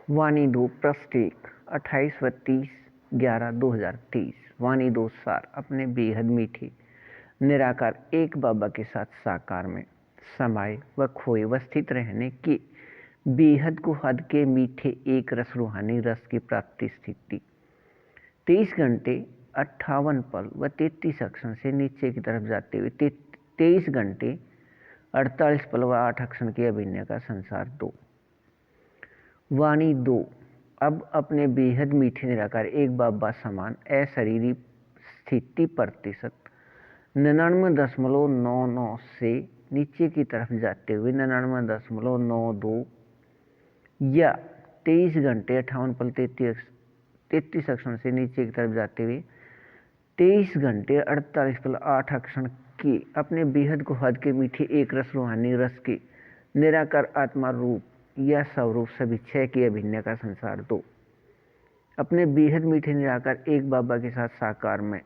वाणी 2 प्रस्टेक 28/30/11/2023। वाणी 2 सार अपने बेहद मीठे निराकार एक बाबा के साथ साकार में समाये व खोए व स्थित रहने के बेहद को हद के मीठे एक रस रूहानी रस की प्राप्ति स्थिति 23 घंटे 58 पल व 33 अक्षण से नीचे की तरफ जाते हुए 23 घंटे 48 पल व 8 अक्षण के अभिनय का संसार 2। वाणी 2 अब अपने बेहद मीठे निराकार एक बाबा समान अशरीरी स्थिति प्रतिशत 99.99 से नीचे की तरफ जाते हुए 99.92 या 23 घंटे 58 पल 33 अक्षण से नीचे की तरफ जाते हुए 23 घंटे 48 पल 8 अक्षण के अपने बेहद को हद के मीठे एक रस रूहानी रस के निराकार आत्मा रूप या स्वरूप सभी छह के अभिनय का संसार 2। अपने बेहद मीठे निराकार एक बाबा के साथ साकार में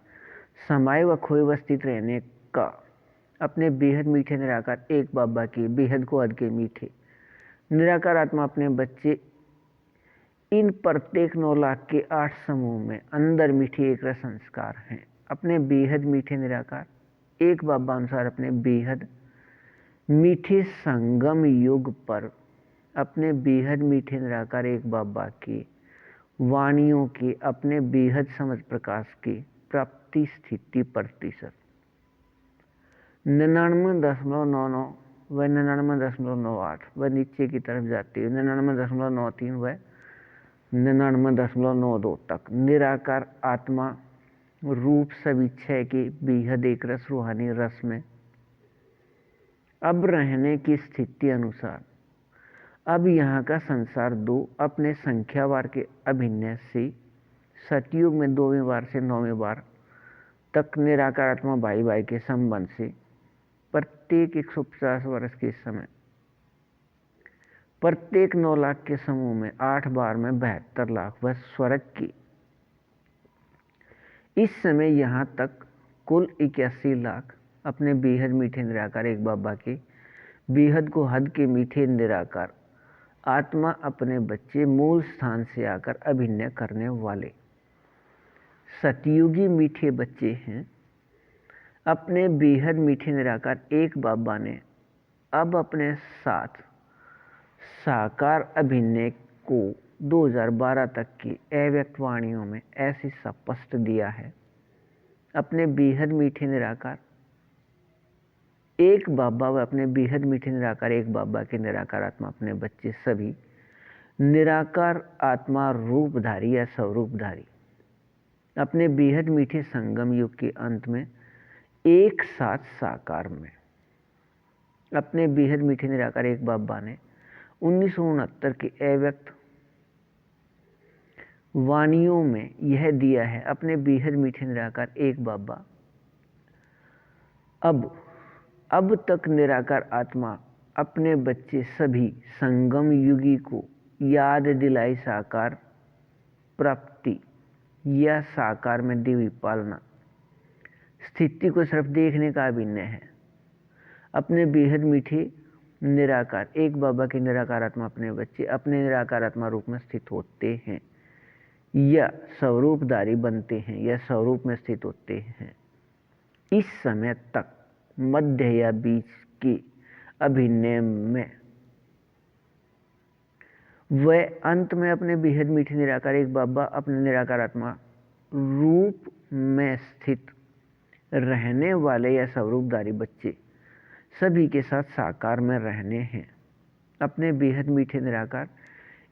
समाये व खोए व स्थित रहने का अपने बेहद मीठे निराकार एक बाबा के बेहद को हद के मीठे निराकार आत्मा अपने बच्चे इन प्रत्येक 9 लाख के 8 समूह में अंदर मीठे एक रस संस्कार हैं। अपने बेहद मीठे निराकार एक बाबा अनुसार अपने बेहद मीठे संगम युग पर अपने बेहद मीठे निराकार एक बाबा की वाणियों के अपने बेहद समझ प्रकाश की प्राप्ति स्थिति प्रतिशत 99.99 व 99.98 व नीचे की तरफ जाती है 99.93 व 99.92 तक निराकार आत्मा रूप सभी छह के बेहद एक रस रूहानी रस में अब रहने की स्थिति अनुसार अब यहाँ का संसार 2 अपने संख्यावार के अभिनय से सतयुग में 2वें बार से 9वें बार तक निराकार आत्मा भाई भाई के संबंध से प्रत्येक 150 वर्ष के समय प्रत्येक 9 लाख के समूह में 8 बार में 72 लाख व स्वर्ग की इस समय यहाँ तक कुल 81 लाख अपने बेहद मीठे निराकार एक बाबा के बेहद को हद के मीठे निराकार आत्मा अपने बच्चे मूल स्थान से आकर अभिनय करने वाले सतयुगी मीठे बच्चे हैं। अपने बेहद मीठे निराकार एक बाबा ने अब अपने साथ साकार अभिनय को 2012 तक की अव्यक्त वाणियों में ऐसी स्पष्ट दिया है। अपने बेहद मीठे निराकार एक बाबा व अपने बेहद मीठे निराकार एक बाबा के निराकार आत्मा अपने बच्चे सभी निराकार आत्मा रूपधारी या स्वरूपधारी अपने बेहद मीठे संगम युग के अंत में एक साथ साकार में अपने बेहद मीठे निराकार एक बाबा ने 1969 के अव्यक्त वाणियों में यह दिया है। अपने बेहद मीठे निराकार एक बाबा अब तक निराकार आत्मा अपने बच्चे सभी संगम युगी को याद दिलाई साकार प्राप्ति या साकार में देवी पालना स्थिति को सिर्फ देखने का अभिनय है। अपने बेहद मीठे निराकार एक बाबा के निराकार आत्मा अपने बच्चे अपने निराकार आत्मा रूप में स्थित होते हैं या स्वरूपधारी बनते हैं या स्वरूप में स्थित होते हैं। इस समय तक मध्य या बीच के अभिनय में वह अंत में अपने बेहद मीठे निराकार एक बाबा अपने निराकार आत्मा रूप में स्थित रहने वाले या स्वरूपधारी बच्चे सभी के साथ साकार में रहने हैं। अपने बेहद मीठे निराकार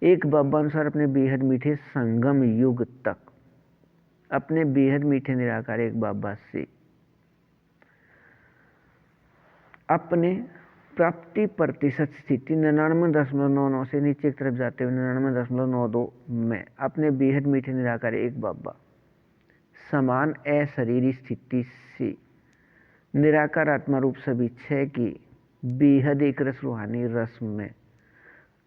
एक बाबा अनुसार अपने बेहद मीठे संगम युग तक अपने बेहद मीठे निराकार एक बाबा से अपने प्राप्ति प्रतिशत स्थिति 99.99 से नीचे की तरफ जाते हुए 99.92 में अपने बेहद मीठे निराकार एक बाबा समान अशरीरी स्थिति से निराकार आत्मा रूप सभी छह की बेहद एक रस रूहानी रस में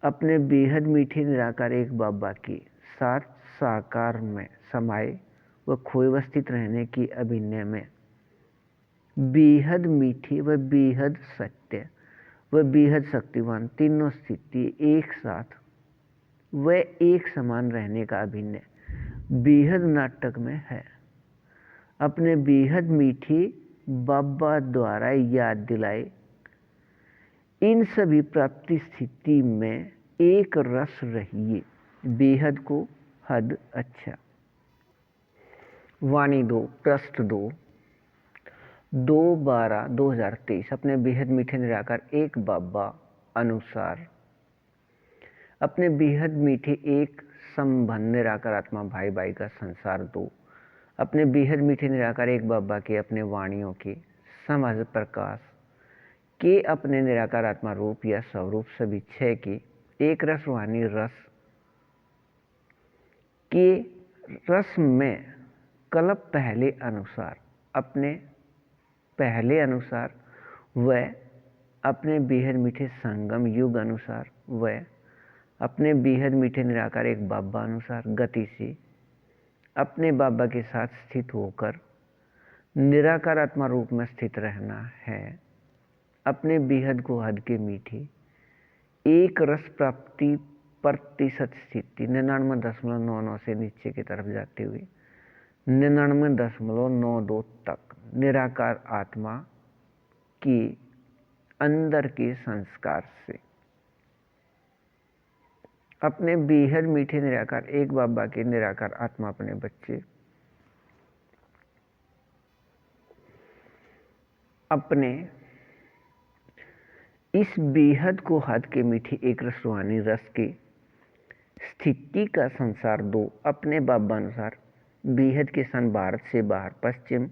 अपने बेहद मीठे निराकार एक बाबा के साथ साकार में समाये व खोए व स्थित रहने की अभिनय में बेहद मीठे व बेहद सत्य व बेहद शक्तिवान तीनों स्थिति एक साथ वह एक समान रहने का अभिनय बेहद नाटक में है। अपने बेहद मीठी बाबा द्वारा याद दिलाए इन सभी प्राप्ति स्थिति में एक रस रहिए, बेहद को हद अच्छा। वाणी 2 पृष्ठ 2/12/2023। अपने बेहद मीठे निराकार एक बाबा अनुसार अपने बेहद मीठे एक संबंध निराकार आत्मा भाई भाई का संसार 2। अपने बेहद मीठे निराकार एक बाबा के अपने वाणियों के समझ प्रकाश के अपने निराकार आत्मा रूप या स्वरूप सभी छह के एक रस रूहानी रस के रस में कल्प पहले अनुसार अपने पहले अनुसार वह अपने बेहद मीठे संगम युग अनुसार वह अपने बेहद मीठे निराकार एक बाबा अनुसार गति से अपने बाबा के साथ स्थित होकर निराकार आत्मा रूप में स्थित रहना है। अपने बेहद को हद के मीठे एक रस प्राप्ति प्रतिशत स्थिति 99.99 से नीचे की तरफ जाते हुए 99.92 तक निराकार आत्मा के अंदर के संस्कार से अपने बेहद मीठे निराकार एक बाबा के निराकार आत्मा अपने बच्चे अपने इस बेहद को हद के मीठे एक रस रूहानी रस के स्थिति का संसार 2 अपने बाबा अनुसार बेहद के सन भारत से बाहर पश्चिम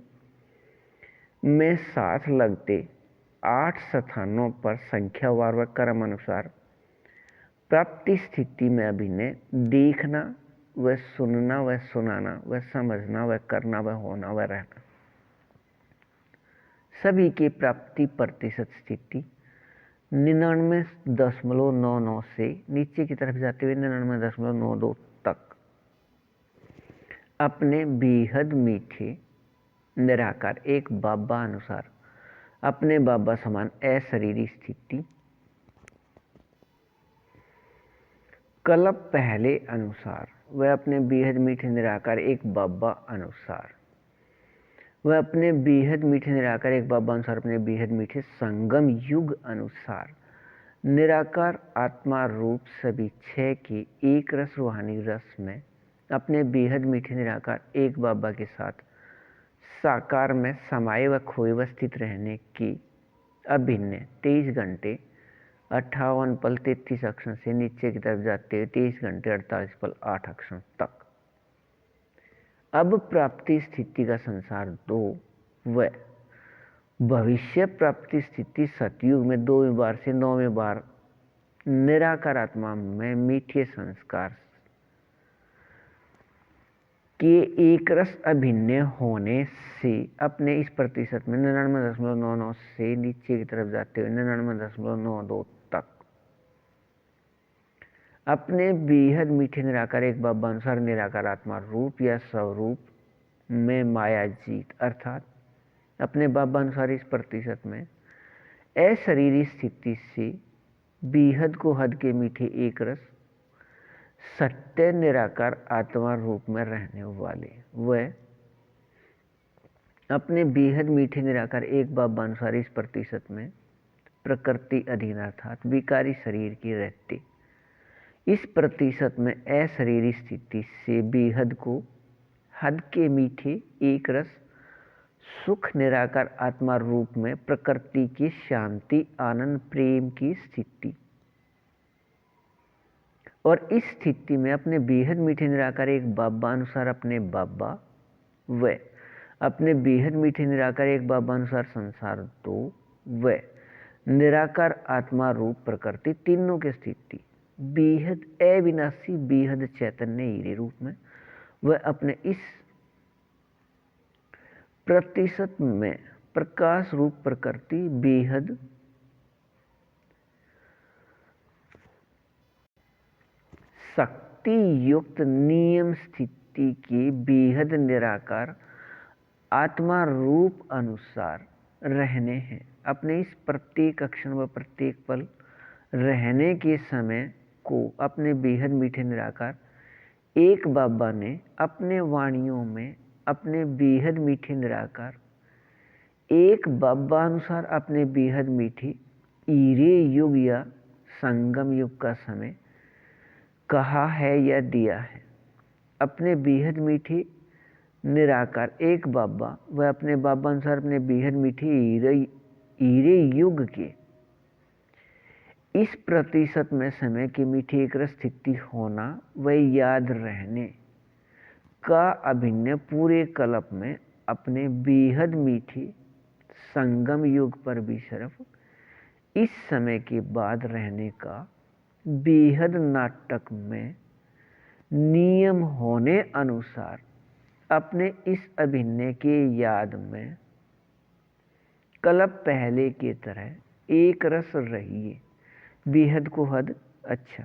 में साथ लगते 8 स्थानों पर संख्यावार व क्रम अनुसार प्राप्ति स्थिति में अभिनय देखना व सुनना व सुनाना व समझना व करना व होना व रहना सभी के प्राप्ति प्रतिशत स्थिति 99.99 से नीचे की तरफ जाते हुए 99.92 तक अपने बेहद मीठे निराकार एक बाबा अनुसार अपने बाबा समान अशरीरी स्थिति कल्प पहले अनुसार वह अपने बेहद मीठे निराकार एक बाबा अनुसार वह अपने बेहद मीठे निराकार एक बाबा अनुसार अपने बेहद मीठे संगम युग अनुसार निराकार आत्मा रूप सभी छह के एक रस रूहानी रस में अपने बेहद मीठे निराकार एक बाबा के साथ साकार में समाये व खोए व स्थित रहने की अभिनय 23 घंटे 58 पल 33 अक्षर से नीचे की तरफ जाते हुए 23 घंटे 48 पल 8 अक्षर तक। अब प्राप्ति स्थिति का संसार 2 व भविष्य प्राप्ति स्थिति सतयुग में 2वें बार से 9वें बार निराकार आत्मा में मीठे संस्कार के एक रस अभिनय होने से अपने इस प्रतिशत में 99.99 से नीचे की तरफ जाते हुए 99.92 तक अपने बेहद मीठे निराकार एक बाबा अनुसार निराकार आत्मा रूप या स्वरूप में माया जीत अर्थात अपने बाबा अनुसार इस प्रतिशत में अशरीरी स्थिति से बेहद को हद के मीठे एक रस सत्य निराकार आत्मा रूप में रहने वाले वह अपने बेहद मीठे निराकार एक बाबा अनुसार इस प्रतिशत में प्रकृति अधीन अर्थात विकारी शरीर की रहते इस प्रतिशत में अशरीरी स्थिति से बेहद को हद के मीठे एक रस सुख निराकार आत्मा रूप में प्रकृति की शांति आनंद प्रेम की स्थिति और इस स्थिति में अपने बेहद मीठे निराकार एक बाबा अनुसार अपने बाबा व अपने बेहद मीठे निराकार एक बाबा अनुसार संसार 2 व निराकार आत्मा रूप प्रकृति तीनों की स्थिति बेहद अविनाशी बेहद चैतन्य हीरे रूप में वह अपने इस प्रतिशत में प्रकाश रूप प्रकृति बेहद शक्ति युक्त नियम स्थिति के बेहद निराकार आत्मा रूप अनुसार रहने हैं। अपने इस प्रत्येक अक्षर व प्रत्येक पल रहने के समय को अपने बेहद मीठे निराकार एक बाबा ने अपने वाणियों में अपने बेहद मीठे निराकार एक बाबा अनुसार अपने बेहद मीठी ईरे युग या संगम युग का समय कहा है या दिया है। अपने बेहद मीठी निराकार एक बाबा वह अपने बाबा अनुसार अपने बेहद मीठी ईरे युग के इस प्रतिशत में समय की मीठी एक स्थिति होना व याद रहने का अभिनय पूरे कल्प में अपने बेहद मीठी संगम युग पर भी सिर्फ इस समय के बाद रहने का बेहद नाटक में नियम होने अनुसार अपने इस अभिनय के याद में कल्प पहले की तरह एक रस रहिए बेहद को हद। अच्छा,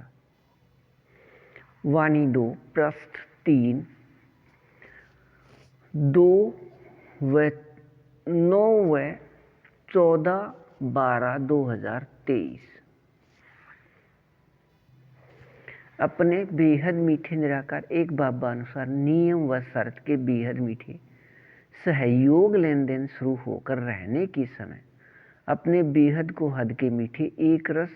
वाणी 2 पृष्ठ 3 2 व 9 व 14/12/2023। अपने बेहद मीठे निराकार एक बाबा अनुसार नियम व शर्त के बेहद मीठे सहयोग लेन देन शुरू होकर रहने के समय अपने बेहद को हद के मीठे एक रस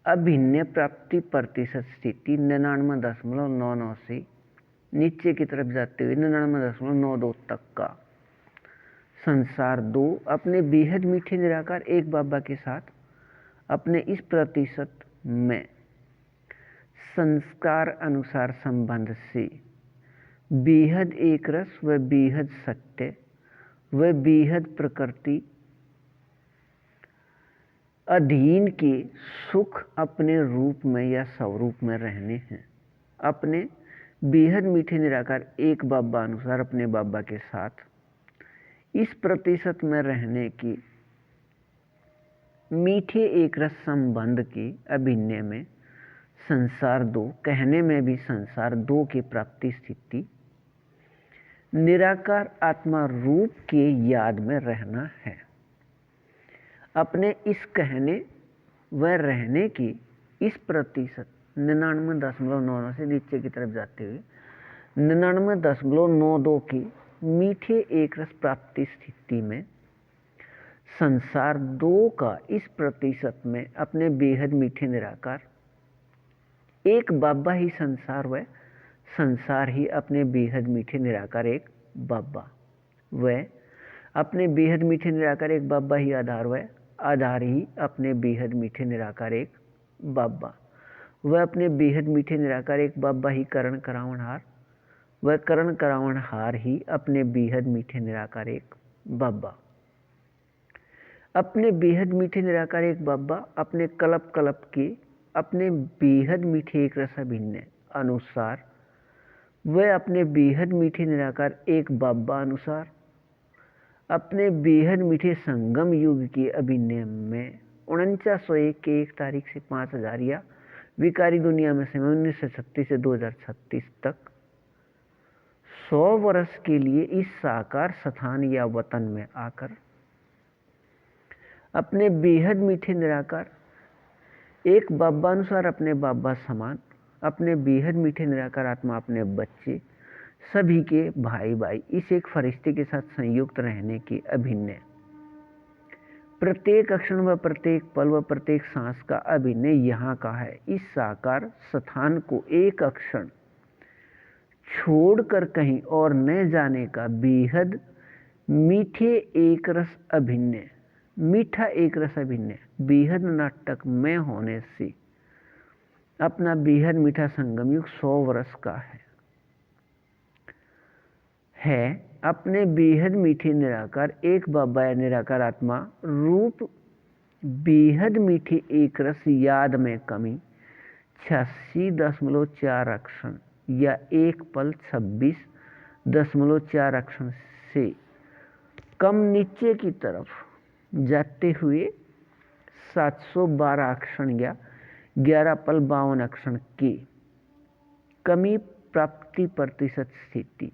अभिन्न प्राप्ति प्रतिशत स्थिति 99.99 से नीचे की तरफ जाते हुए 99.92 तक का संसार 2 अपने बेहद मीठे निराकार एक बाबा के साथ अपने इस प्रतिशत में संस्कार अनुसार संबंध से बेहद एक रस व बेहद सत्य व बेहद प्रकृति अधीन के सुख अपने रूप में या स्वरूप में रहने हैं। अपने बेहद मीठे निराकार एक बाबा अनुसार अपने बाबा के साथ इस प्रतिशत में रहने की मीठे एक रस संबंध के अभिनय में संसार 2 कहने में भी संसार 2 की प्राप्ति स्थिति निराकार आत्मा रूप के याद में रहना है। अपने इस कहने व रहने की इस प्रतिशत 99.99 से नीचे की तरफ जाते हुए 99.92 की मीठे एक रस प्राप्ति स्थिति में संसार 2 का इस प्रतिशत में अपने बेहद मीठे निराकार एक बाबा ही संसार व संसार ही अपने बेहद मीठे निराकार एक बाबा व अपने बेहद मीठे निराकार एक बाबा ही आधार व आधार ही अपने बेहद मीठे निराकार एक बाबा वह अपने बेहद मीठे निराकार एक बाबा ही करण करावनहार वह करण करावनहार ही अपने बेहद मीठे निराकार एक बाबा अपने बेहद मीठे निराकार एक बाबा अपने कल्प कल्प के अपने बेहद मीठे एक रस अभिन्न अनुसार वह अपने बेहद मीठे निराकार एक बाबा अनुसार अपने बेहद मीठे संगम युग के अभिनय में 4901 के 1 तारीख से 5000 या विकारी दुनिया में समय 1936 से 2036 तक 100 वर्ष के लिए इस साकार स्थान या वतन में आकर अपने बेहद मीठे निराकार एक बाबा अनुसार अपने बाबा समान अपने बेहद मीठे निराकार आत्मा अपने बच्चे सभी के भाई भाई इस एक फरिश्ते के साथ संयुक्त रहने की अभिनय प्रत्येक क्षण व प्रत्येक पल व प्रत्येक सांस का अभिनय यहाँ का है। इस साकार स्थान को एक क्षण छोड़कर कहीं और न जाने का बेहद मीठे एक रस अभिनय मीठा एक रस अभिनय बेहद नाटक में होने से अपना बेहद मीठा संगम युग 100 वर्ष का है। अपने बेहद मीठे निराकार एक बाबा या निराकार आत्मा रूप बेहद मीठे एक रस याद में कमी 86.4 अक्षण या एक पल 26.4 अक्षण से कम नीचे की तरफ जाते हुए 712 अक्षण या 11 पल 52 अक्षण की कमी प्राप्ति प्रतिशत स्थिति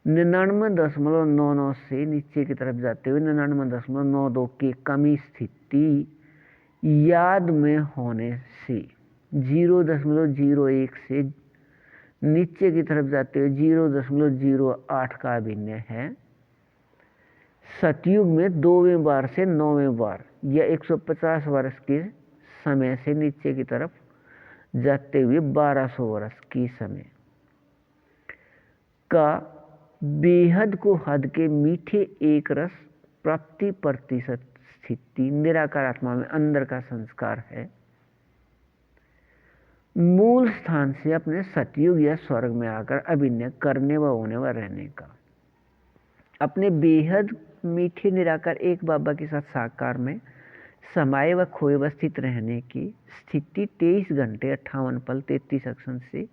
99.99 से नीचे की तरफ जाते हुए 99.92 की कमी स्थिति याद में होने से 0.01 से नीचे की तरफ जाते हुए 0.08 का अभिनय है। सतयुग में 2वें बार से 9वें बार या 150 वर्ष के समय से नीचे की तरफ जाते हुए 1200 वर्ष की समय का बेहद को हद के मीठे एक रस प्राप्ति प्रतिशत स्थिति निराकार आत्मा में अंदर का संस्कार है। मूल स्थान से अपने सतयुग या स्वर्ग में आकर अभिनय करने व होने व रहने का, अपने बेहद मीठे निराकार एक बाबा के साथ साकार में समाये व खोए व स्थित रहने की स्थिति 23 घंटे 58 पल 33 अक्षर से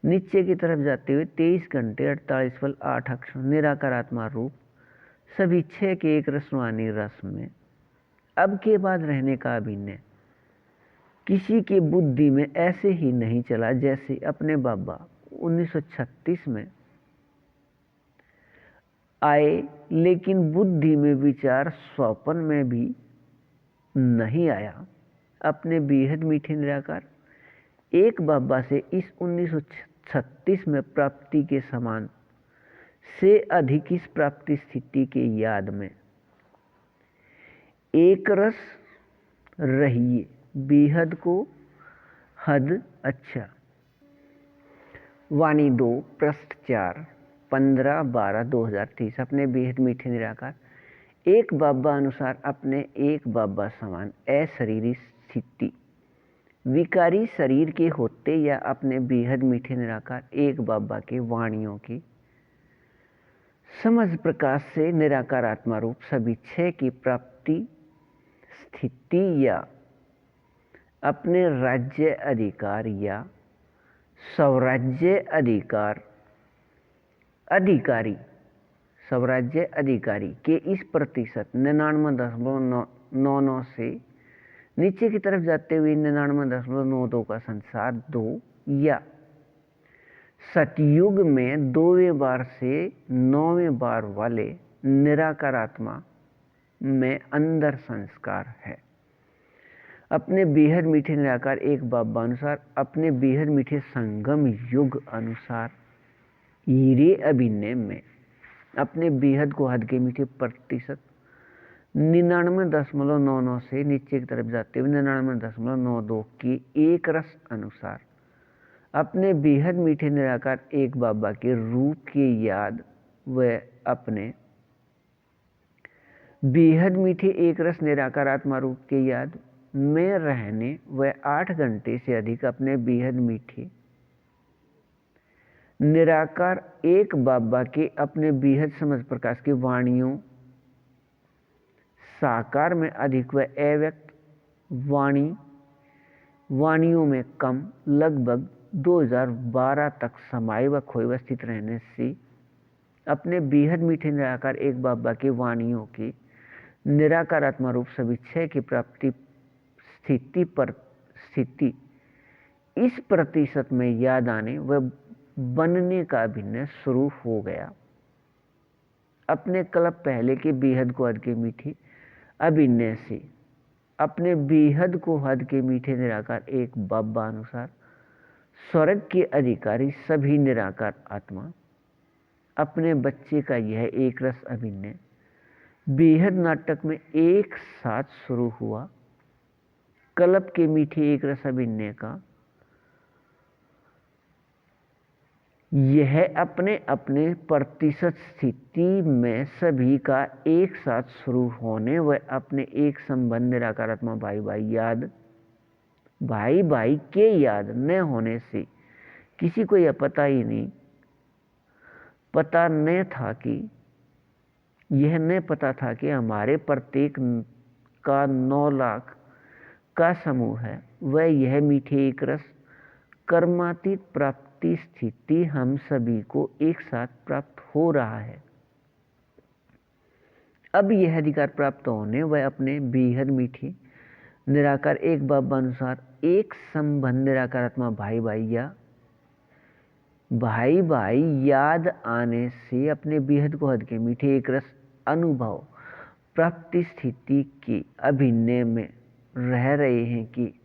नीचे की तरफ जाते हुए 23 घंटे 48 पल 8 अक्षर निराकार आत्मा रूप सभी 6 के एक रसवानी रस में अब के बाद रहने का अभिनय किसी के बुद्धि में ऐसे ही नहीं चला जैसे अपने बाबा 1936 में आए, लेकिन बुद्धि में विचार स्वप्न में भी नहीं आया। अपने बेहद मीठे निराकार एक बाबा से इस 1936 में प्राप्ति के समान से अधिक इस प्राप्ति स्थिति के याद में एक रस रहिए बेहद को हद। अच्छा, वाणी 2 पृष्ठ 4 15/12/2023 अपने बेहद मीठे निराकार एक बाबा अनुसार अपने एक बाबा समान अशरीरी स्थिति विकारी शरीर के होते या अपने बेहद मीठे निराकार एक बाबा के वाणियों की समझ प्रकाश से निराकार आत्मा रूप सभी 6 की प्राप्ति स्थिति या अपने राज्य अधिकार या स्वराज्य अधिकारी के इस प्रतिशत 99.99 से नीचे की तरफ जाते हुए 99.92 का संसार 2 या सतयुग में 2वें बार से 9वें बार वाले निराकार आत्मा में अंदर संस्कार है। अपने बेहद मीठे निराकार एक बाबा अनुसार अपने बेहद मीठे संगम युग अनुसार हीरे अभिनय में अपने बेहद को हद के मीठे प्रतिशत 99.99 से नीचे की तरफ जाते हुए 99.92 की एक रस अनुसार अपने बेहद मीठे निराकार एक बाबा के रूप की याद व अपने बेहद मीठे एक रस निराकार आत्मा रूप के याद में रहने व 8 घंटे से अधिक अपने बेहद मीठे निराकार एक बाबा के अपने बेहद समझ प्रकाश की साकार में अधिक व अव्यक्त वाणियों में कम लगभग 2012 तक समाये व खोए व स्थित रहने से अपने बेहद मीठे निराकार एक बाबा के वाणियों की निराकार आत्मा रूप सभी 6 की प्राप्ति स्थिति इस प्रतिशत में याद आने व बनने का अभिनय शुरू हो गया। अपने कल्प पहले के बेहद को हद के मीठे अभिनय से अपने बेहद को हद के मीठे निराकार एक बाबा अनुसार स्वर्ग के अधिकारी सभी निराकार आत्मा अपने बच्चे का यह एक रस अभिनय बेहद नाटक में एक साथ शुरू हुआ। कल्प के मीठे एक रस अभिनय का यह अपने अपने प्रतिशत स्थिति में सभी का एक साथ शुरू होने व अपने एक संबंध निराकारात्मा भाई भाई के याद न होने से किसी को यह पता न पता था कि हमारे प्रत्येक का 9 लाख का समूह है वह यह मीठे एक रस कर्मातीत प्राप्ति स्थिति हम सभी को एक साथ प्राप्त हो रहा है। अब यह अधिकार प्राप्त होने व अपने बेहद मीठे निराकार एक बाबा अनुसार एक संबंध निराकारात्मा भाई भाई याद आने से अपने बेहद को हद के मीठे एक रस अनुभव प्राप्ति स्थिति के अभिनय में रह रहे हैं कि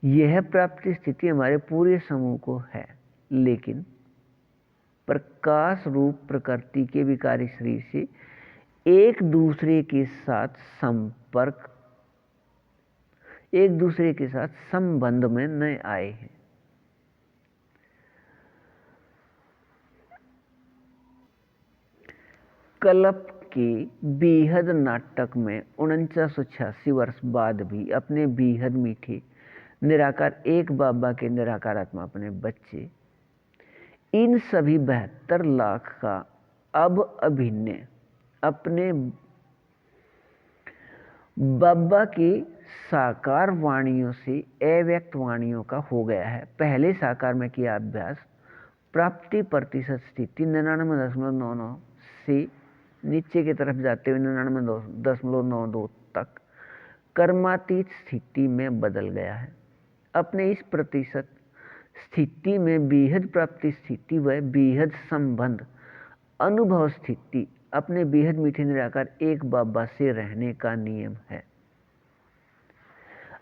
यह प्राप्ति स्थिति हमारे पूरे समूह को है, लेकिन प्रकाश रूप प्रकृति के विकारी शरीर से एक दूसरे के साथ संपर्क, एक दूसरे के साथ संबंध में न आए हैं। कल्प के बेहद नाटक में 4986 वर्ष बाद भी अपने बेहद मीठे निराकार एक बाबा के निराकार आत्मा अपने बच्चे, इन सभी 72 लाख का अब अभिन्न अपने बाबा की साकार वाणियों से अव्यक्त वाणियों का हो गया है। पहले साकार में किया अभ्यास प्राप्ति प्रतिशत स्थिति 99.99 से नीचे की तरफ जाते हुए 99.92 तक कर्मातीत स्थिति में बदल गया है। अपने इस प्रतिशत स्थिति में बेहद प्राप्ति स्थिति व बेहद संबंध अनुभव स्थिति अपने बेहद मीठे निराकार एक बाबा से रहने का नियम है।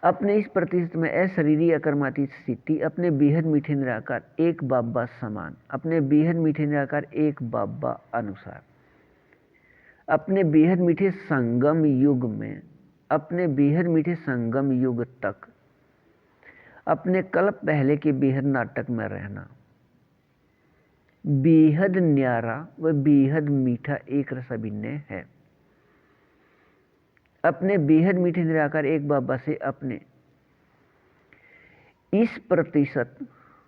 अपने इस प्रतिशत में अशरीरी अकर्मातीत स्थिति अपने बेहद मीठे निराकार एक बाबा समान, अपने बेहद मीठे निराकार एक बाबा अनुसार, अपने बेहद मीठे संगम युग में, अपने बेहद मीठे संगम युग तक अपने कल्प पहले के बेहद नाटक में रहना, बेहद न्यारा व बेहद मीठा एक रस अभिनय है। अपने बेहद मीठे निराकार एक बाबा से अपने इस प्रतिशत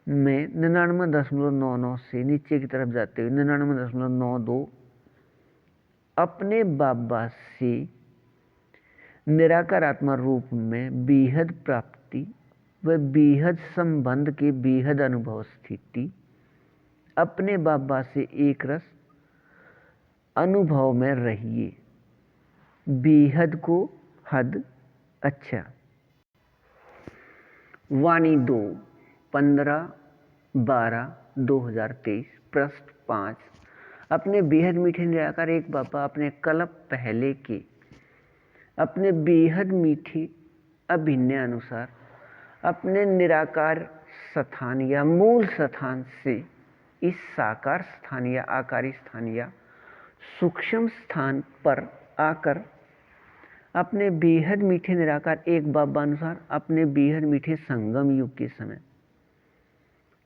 में 99.99 से नीचे की तरफ जाते हुए 99.92 अपने बाबा से निराकार आत्मा रूप में बेहद प्राप्ति व बेहद संबंध के बेहद अनुभव स्थिति अपने बाबा से एक रस अनुभव में रहिए। बेहद को हद। अच्छा, वाणी 2 15/12/2023 पृष्ठ 5। अपने बेहद मीठे निराकार एक बाबा अपने कल्प पहले के अपने बेहद मीठे अभिनय अनुसार अपने निराकार स्थान या मूल स्थान से इस साकार स्थान या आकारी स्थान या सूक्ष्म स्थान पर आकर अपने बेहद मीठे निराकार एक बाबा अनुसार अपने बेहद मीठे संगम युग के समय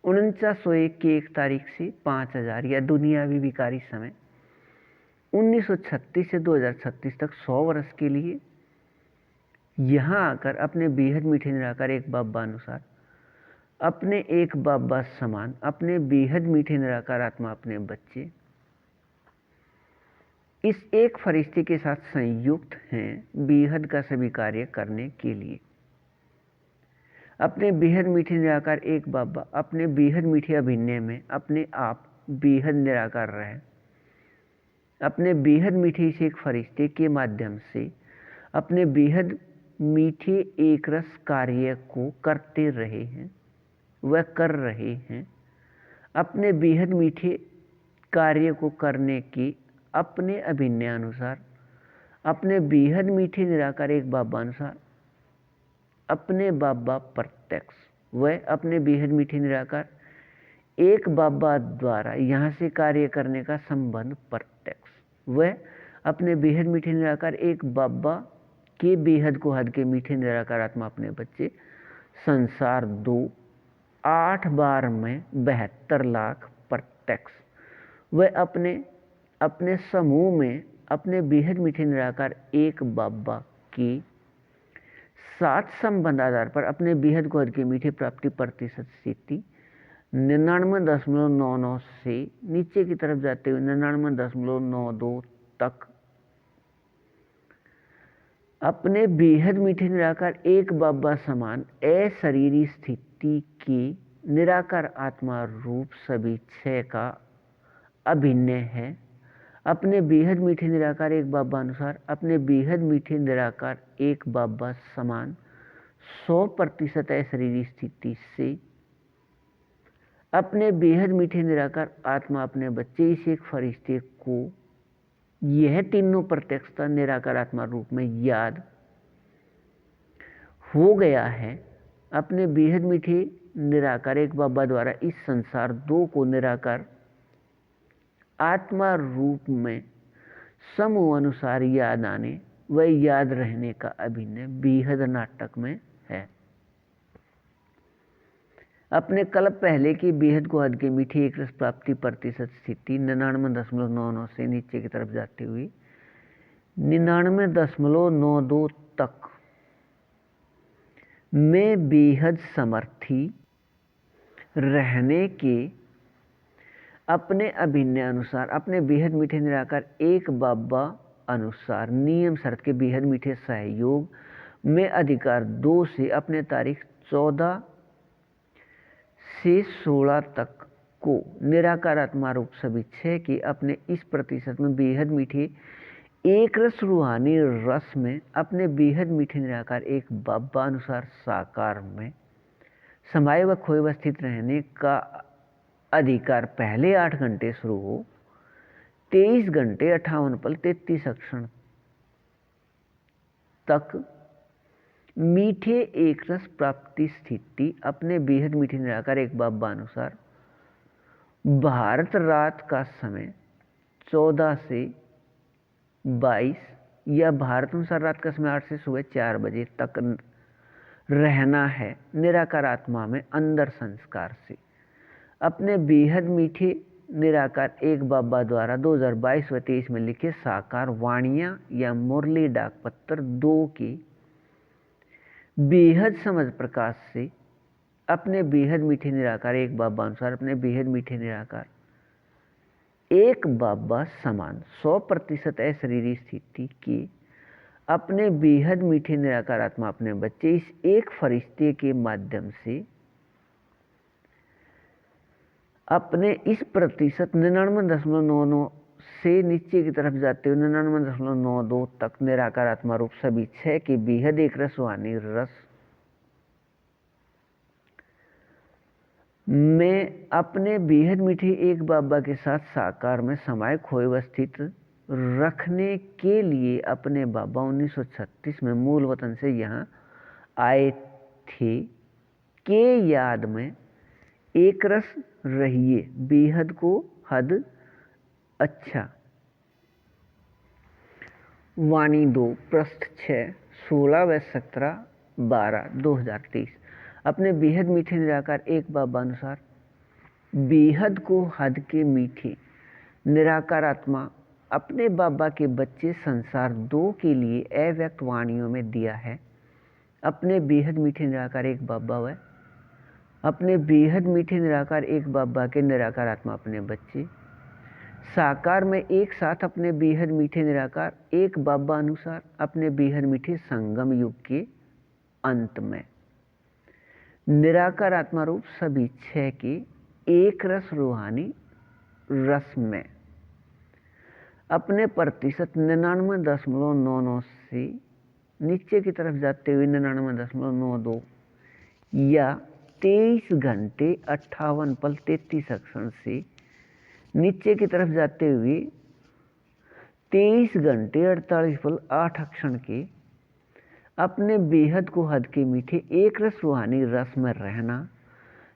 4901 की 1 तारीख से 5000 या दुनियावी विकारी समय 1936 से 2036 तक 100 वर्ष के लिए यहाँ आकर अपने बेहद मीठे निराकार एक बाबा अनुसार अपने एक बाबा समान अपने बेहद मीठे निराकार आत्मा अपने बच्चे इस एक फरिश्ते के साथ संयुक्त हैं बेहद का सभी कार्य करने के लिए। अपने बेहद मीठे निराकार एक बाबा अपने बेहद मीठे अभिनय में अपने आप बेहद निराकार रहे, अपने बेहद मीठे इस एक फरिश्ते के माध्यम से अपने बेहद मीठे एक रस कार्य को करते रहे हैं वह कर रहे हैं। अपने बेहद मीठे कार्य को करने की अपने अभिनय अनुसार अपने बेहद मीठे निराकार एक बाबा अनुसार अपने बाबा प्रत्यक्ष वह अपने बेहद मीठे निराकार एक बाबा द्वारा यहाँ से कार्य करने का संबंध प्रत्यक्ष वह अपने बेहद मीठे निराकार एक बाबा के बेहद को हद के मीठे निराकार आत्मा अपने बच्चे संसार 2 8 बार में 72 लाख प्रत्यक्ष वह अपने समूह में अपने बेहद मीठे निराकार एक बाबा के साथ संबंध आधार पर अपने बेहद को हद के मीठे प्राप्ति प्रतिशत स्थिति 99.99 से नीचे की तरफ जाते हुए 99.92 तक अपने बेहद मीठे निराकार एक बाबा समान अशरीरी स्थिति के निराकार आत्मा रूप सभी 6 का अभिनय है। अपने बेहद मीठे निराकार एक बाबा अनुसार अपने बेहद मीठे निराकार एक बाबा समान 100% अशरीरी स्थिति से अपने बेहद मीठे निराकार आत्मा अपने बच्चे इस एक फरिश्ते को यह तीनों प्रत्यक्षता निराकार आत्मा रूप में याद हो गया है। अपने बेहद मीठे निराकार एक बाबा द्वारा इस संसार दो को निराकार आत्मा रूप में समूह अनुसार याद आने व याद रहने का अभिनय बेहद नाटक में है। अपने कल्प पहले की बेहद को हद के मीठी एक रस प्राप्ति प्रतिशत स्थिति 99.99 से नीचे की तरफ जाती हुई 99.92 तक में बेहद समर्थी रहने के अपने अभिनय अनुसार अपने बेहद मीठे निराकार एक बाबा अनुसार नियम शर्त के बेहद मीठे सहयोग में अधिकार 2 से अपने तारीख 14 से 16 तक को निराकार आत्मा रूप सभी 6 के अपने इस प्रतिशत में बेहद मीठे एक रस रूहानी रस में अपने बेहद मीठे निराकार एक बाबा अनुसार साकार में समाये व खोए व स्थित रहने का अधिकार पहले 8 घंटे शुरू हो 23 घंटे 58 पल 33 क्षण तक मीठे एक रस प्राप्ति स्थिति अपने बेहद मीठे निराकार एक बाबा अनुसार भारत रात का समय 14 से 22 या भारत अनुसार रात का समय 8 से सुबह 4 बजे तक रहना है निराकार आत्मा में अंदर संस्कार से। अपने बेहद मीठे निराकार एक बाबा द्वारा 2022 व 23 में लिखे साकार वाणियाँ या मुरली डाक पत्र 2 की बेहद समझ प्रकाश से अपने बेहद मीठे निराकार एक बाबा अनुसार अपने बेहद मीठे निराकार एक बाबा समान 100% अशरीरी स्थिति की अपने बेहद मीठे निराकार आत्मा अपने बच्चे इस एक फरिश्ते के माध्यम से अपने इस प्रतिशत 99.99 से नीचे की तरफ जाते हुए 99.92 तक निराकार आत्मा रूप सभी 6 के बेहद एक रस वाणी रस में अपने बेहद मीठे एक बाबा के साथ साकार में समाये खोए व स्थित रखने के लिए अपने बाबा 1936 में मूल वतन से यहाँ आए थे के याद में एक रस रहिए बेहद को हद अच्छा। वाणी 2 पृष्ठ 6 16 व 17 12 2023 अपने बेहद मीठे निराकार एक बाबा अनुसार बेहद को हद के मीठे निराकार आत्मा अपने बाबा के बच्चे संसार 2 के लिए अव्यक्त वाणियों में दिया है। अपने बेहद मीठे निराकार एक बाबा व अपने बेहद मीठे निराकार एक बाबा के निराकार आत्मा अपने बच्चे साकार में एक साथ अपने बेहद मीठे निराकार एक बाबा अनुसार अपने बेहद मीठे संगम युग के अंत में निराकार आत्मा रूप सभी 6 के एक रस रूहानी रस में अपने प्रतिशत 99.99 से नीचे की तरफ जाते हुए 99.92 या 23 घंटे 58 पल 33 क्षण से नीचे की तरफ जाते हुए 23 घंटे 48 पल 8 क्षण के अपने बेहद को हद के मीठे एक रस रूहानी रस में रहना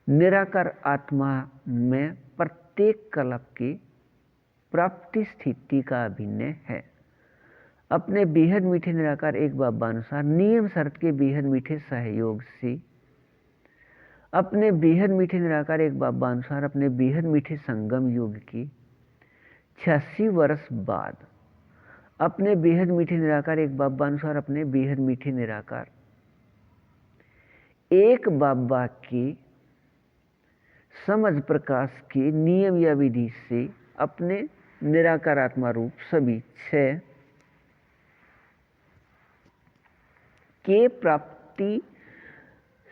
निराकार आत्मा में प्रत्येक कल्प के प्राप्ति स्थिति का अभिनय है। अपने बेहद मीठे निराकार एक बाबा अनुसार नियम शर्त के बेहद मीठे सहयोग से अपने बेहद मीठे निराकार एक बाबा अनुसार अपने बेहद मीठे संगम युग की 86 वर्ष बाद अपने बेहद मीठे निराकार एक बाबा अनुसार अपने बेहद मीठे निराकार एक बाबा के समझ प्रकाश के नियम या विधि से अपने निराकार आत्मा रूप सभी 6 के प्राप्ति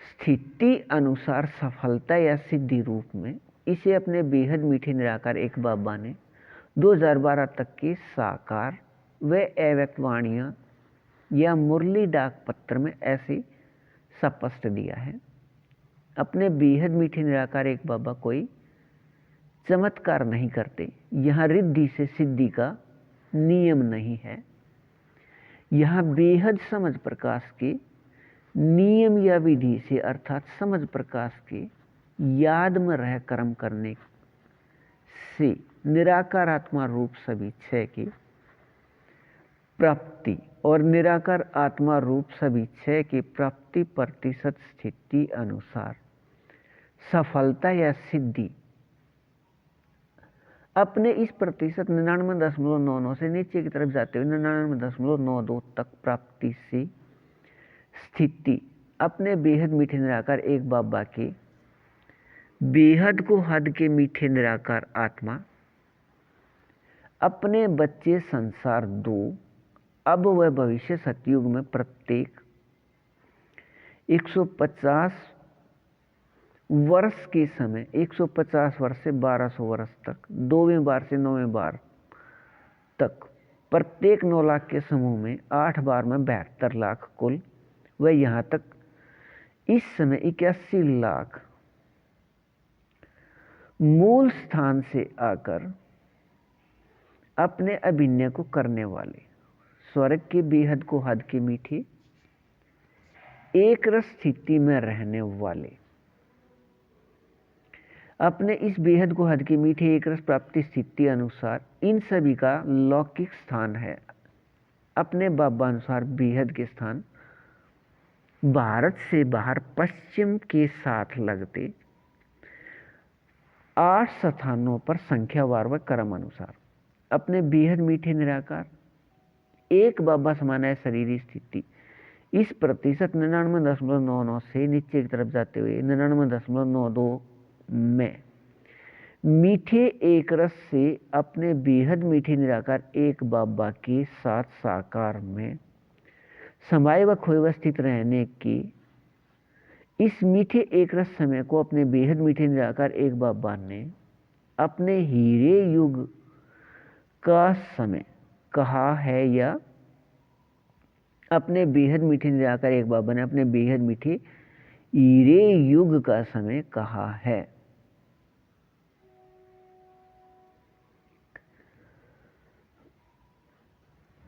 स्थिति अनुसार सफलता या सिद्धि रूप में इसे अपने बेहद मीठे निराकार एक बाबा ने 2012 तक के साकार व अव्यक्त वाणियाँ या मुरली डाक पत्र में ऐसे स्पष्ट दिया है। अपने बेहद मीठे निराकार एक बाबा कोई चमत्कार नहीं करते। यहाँ रिद्धि से सिद्धि का नियम नहीं है। यहाँ बेहद समझ प्रकाश के नियम या विधि से अर्थात समझ प्रकाश के याद में रह कर्म करने से निराकार आत्मा रूप सभी क्षय की प्राप्ति और निराकार आत्मा रूप सभी क्षय की प्राप्ति प्रतिशत स्थिति अनुसार सफलता या सिद्धि अपने इस प्रतिशत 99.99 से नीचे की तरफ जाते हुए 99.92 तक प्राप्ति से स्थिति अपने बेहद मीठे निराकार एक बाबा के बेहद को हद के मीठे निराकार आत्मा अपने बच्चे संसार दो अब वह भविष्य सतयुग में प्रत्येक 150 वर्ष के समय 150 वर्ष से 1200 वर्ष तक 2वें बार से 9वें बार तक प्रत्येक 9 लाख के समूह में 8 बार में 72 लाख कुल वह यहाँ तक इस समय 81 लाख मूल स्थान से आकर अपने अभिनय को करने वाले स्वर्ग के बेहद को हद के मीठे एक रस स्थिति में रहने वाले अपने इस बेहद को हद के मीठे एक रस प्राप्ति स्थिति अनुसार इन सभी का लौकिक स्थान है। अपने बाबा अनुसार बेहद के स्थान भारत से बाहर पश्चिम के साथ लगते 8 स्थानों पर संख्यावार व क्रम अनुसार अपने बेहद मीठे निराकार एक बाबा समान है शरीरी स्थिति इस प्रतिशत 99.99 से नीचे की तरफ जाते हुए 99.92 में मीठे एक रस से अपने बेहद मीठे निराकार एक बाबा के साथ साकार में समाये व खोए व स्थित रहने की इस मीठे एक रस समय को अपने बेहद मीठे निराकार एक बाबा ने अपने हीरे युग का समय कहा है या अपने बेहद मीठे निराकार एक बाबा ने अपने बेहद मीठे हीरे युग का समय कहा है।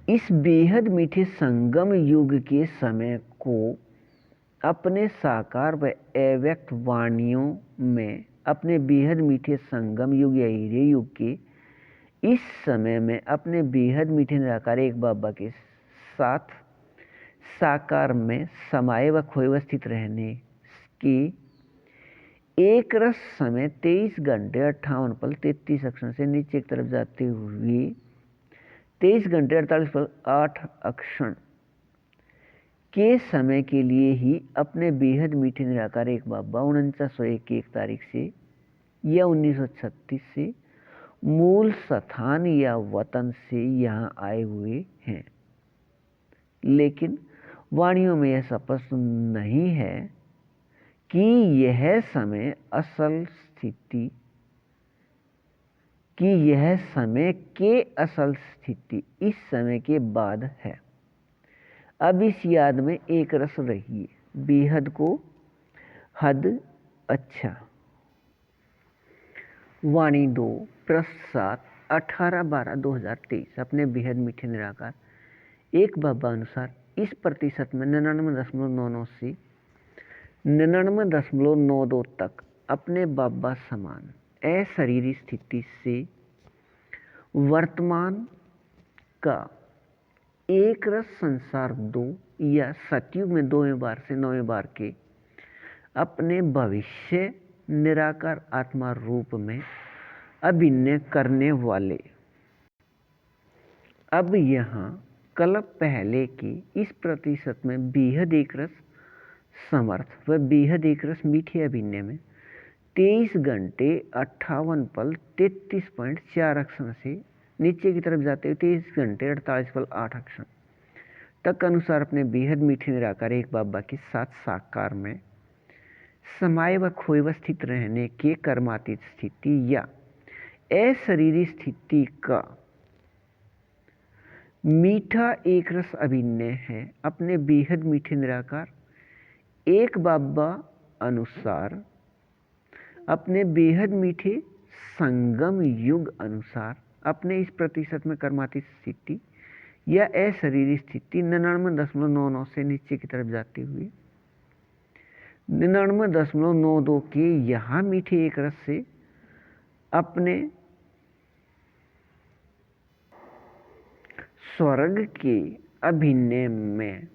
इस बेहद मीठे संगम युग के समय को अपने साकार व अव्यक्त वाणियों में अपने बेहद मीठे संगम युग या हीरे युग के इस समय में अपने बेहद मीठे निराकार एक बाबा के साथ साकार में समाये व खोए व स्थित रहने की एक रस समय 23 घंटे 58 पल 33 अक्षर से नीचे की तरफ जाते हुए 23 घंटे 48 पल 8 अक्षर के समय के लिए ही अपने बेहद मीठे निराकार एक बाबा 4901 की 1 तारीख से या 1936 से मूल स्थान या वतन से यहाँ आए हुए हैं। लेकिन वाणियों में यह स्पष्ट नहीं है कि यह समय के असल स्थिति इस समय के बाद है। अब इस याद में एक रस रहिए बेहद को हद अच्छा वाणी 2 प्रसाद 18/12/2023 अपने बेहद मीठे निराकार एक बाबा अनुसार इस प्रतिशत में 99.99 से 99.92 तक अपने बाबा समान अशरीरी स्थिति से वर्तमान का एक रस संसार 2 या सतयुग में 2वें बार से 9वें बार के अपने भविष्य निराकार आत्मा रूप में अभिनय करने वाले अब यहाँ कल्प पहले की इस प्रतिशत में बेहद एक रस समर्थ व बेहद एक रस मीठे अभिनय में 23 घंटे 58 पल 33.4 अक्षर से नीचे की तरफ जाते हुए 23 घंटे 48 पल 8 अक्षर तक अनुसार अपने बेहद मीठे निराकार एक बाबा के साथ साकार में समाये व खोए व स्थित रहने के कर्मातीत स्थिति या अशरीरी स्थिति का मीठा एक रस अभिनय है। अपने बेहद मीठे निराकार एक बाबा अनुसार अपने बेहद मीठे संगम युग अनुसार अपने इस प्रतिशत में कर्मातीत स्थिति या अशरीरी स्थिति 99.99 से नीचे की तरफ जाती हुई 99.92 के यहाँ मीठे एक रस से अपने स्वर्ग के अभिनय में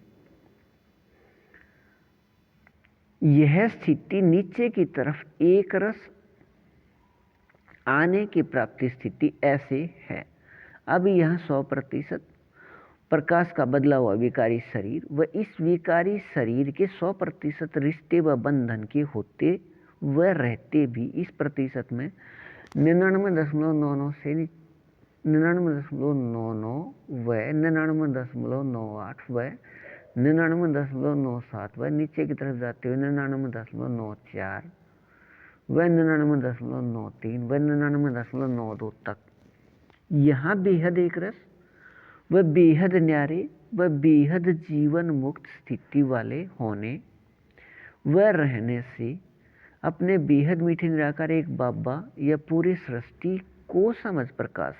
यह स्थिति नीचे की तरफ एक रस आने की प्राप्ति स्थिति ऐसे है। अब यह 100% प्रकाश का बदला हुआ विकारी शरीर व इस विकारी शरीर के 100% रिश्ते व बंधन के होते व रहते भी इस प्रतिशत में 99.99 से 99.99 व 99.98 व 99.97 व नीचे की तरफ जाते हुए 99.94 व 99.93 व 99.92 तक यहाँ बेहद एक रस व बेहद न्यारे व बेहद जीवन मुक्त स्थिति वाले होने व रहने से अपने बेहद मीठे निराकार एक बाबा या पूरे सृष्टि को समझ प्रकाश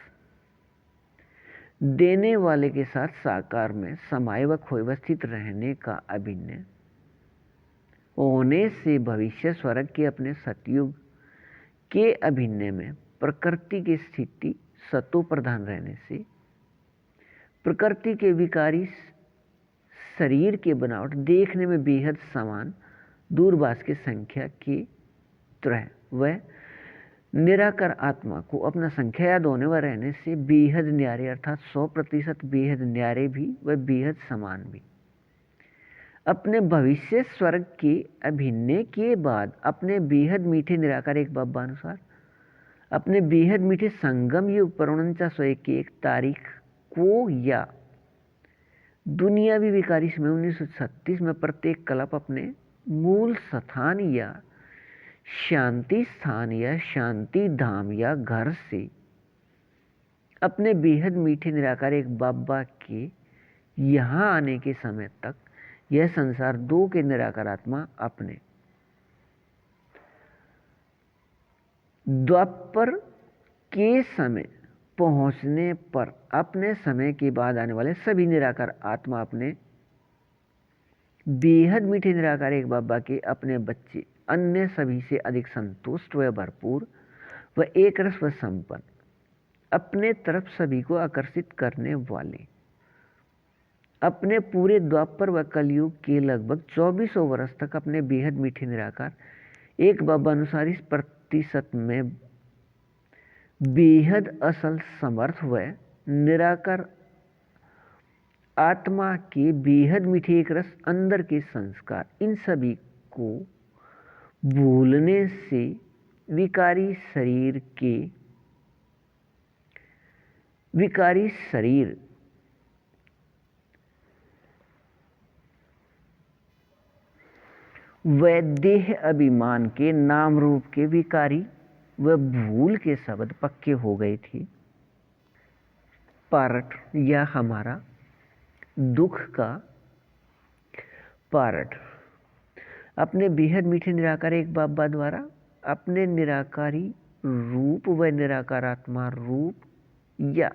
देने वाले के साथ साकार में समाये व खोए व स्थित रहने का अभिनय होने से भविष्य स्वर्ग के अपने सतयुग के अभिनय में प्रकृति की स्थिति सतो प्रधान रहने से प्रकृति के विकारी शरीर के बनावट देखने में बेहद समान दूरभाष की संख्या की तरह व निराकार आत्मा को अपना संख्या याद होने व रहने से बेहद न्यारे अर्थात 100% बेहद न्यारे भी व बेहद समान भी अपने भविष्य स्वर्ग के अभिनय के बाद अपने बेहद मीठे निराकार एक बाबा अनुसार अपने बेहद मीठे संगम युग पर 4901 तारीख को या दुनियावी विकारी में 1936 में प्रत्येक कल्प अपने मूल स्थान या शांति स्थान या शांति धाम या घर से अपने बेहद मीठे निराकार एक बाबा के यहाँ आने के समय तक यह संसार दो के निराकार आत्मा अपने द्वापर के समय पहुंचने पर अपने समय के बाद आने वाले सभी निराकार आत्मा अपने बेहद मीठे निराकार एक बाबा के अपने बच्चे अन्य सभी से अधिक संतुष्ट व भरपूर व एक रस व संपन्न अपने तरफ सभी को आकर्षित करने वाले अपने पूरे द्वापर व कलयुग के लगभग 2400 वर्ष तक अपने बेहद मीठे निराकार एक बाबा अनुसार इस प्रतिशत में बेहद असल समर्थ व निराकार आत्मा के बेहद मीठे एक रस अंदर के संस्कार इन सभी को भूलने से विकारी शरीर व देह अभिमान के नाम रूप के विकारी व भूल के शब्द पक्के हो गए थे। पारट या हमारा दुख का पारट अपने बेहद मीठे निराकार एक बाबा द्वारा अपने निराकारी रूप व निराकारात्मा रूप या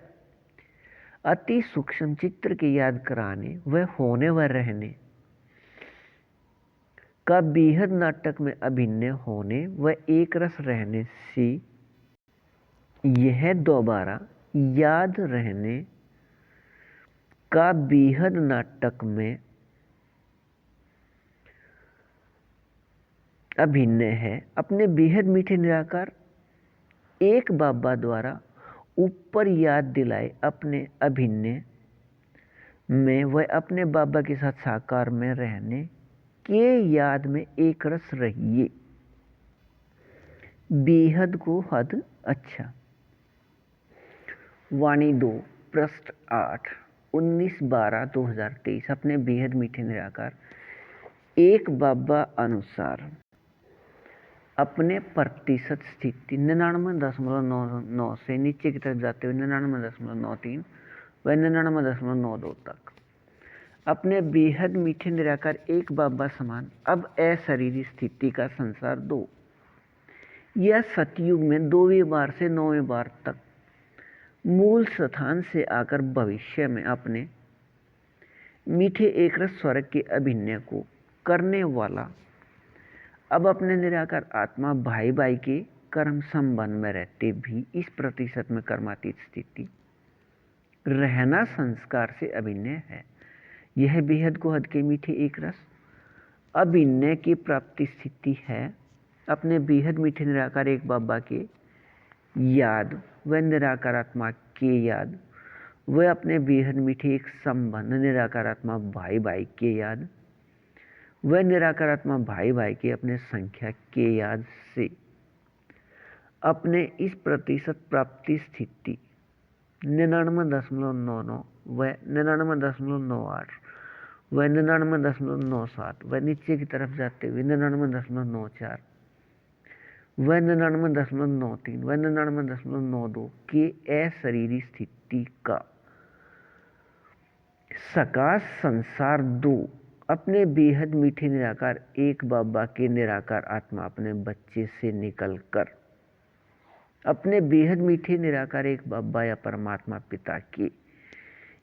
अति सूक्ष्म चित्र के याद कराने व होने व रहने का बेहद नाटक में अभिनय होने व एक रस रहने से यह दोबारा याद रहने का बेहद नाटक में अभिनय है। अपने बेहद मीठे निराकार एक बाबा द्वारा ऊपर याद दिलाए अपने अभिनय में वह अपने बाबा के साथ साकार में रहने के याद में एक रस रहिए। बेहद को हद अच्छा। वाणी 2 पृष्ठ 8 19/12/2023 अपने बेहद मीठे निराकार एक बाबा अनुसार अपने प्रतिशत स्थिति 99.99 से नीचे की तरफ जाते हुए 99.93 व 99.92 तक अपने बेहद मीठे निराकार एक बाबा समान अब अशरीरी स्थिति का संसार 2 या सतयुग में 2वें बार से 9वें बार तक मूल स्थान से आकर भविष्य में अपने मीठे एक रस स्वर्ग के अभिनय को करने वाला अब अपने निराकार आत्मा भाई भाई के कर्म संबंध में रहते भी इस प्रतिशत में कर्मातीत स्थिति रहना संस्कार से अभिन्न है। यह बेहद को हद के मीठे एक रस अभिन्न की प्राप्ति स्थिति है। अपने बेहद मीठे निराकार एक बाबा के याद व निराकार आत्मा के याद व अपने बेहद मीठे एक संबंध निराकार आत्मा भाई भाई के याद व निराकार आत्मा भाई भाई के अपने संख्या के याद से अपने इस प्रतिशत प्राप्ति स्थिति 99.99 व 99.98 व 99.97 व नीचे की तरफ जाते हुए 99.94 व 99.93 व 99.92 के अशरीरी स्थिति का सकाश संसार 2 अपने बेहद मीठे निराकार एक बाबा के निराकार आत्मा अपने बच्चे से निकलकर अपने बेहद मीठे निराकार एक बाबा या परमात्मा पिता के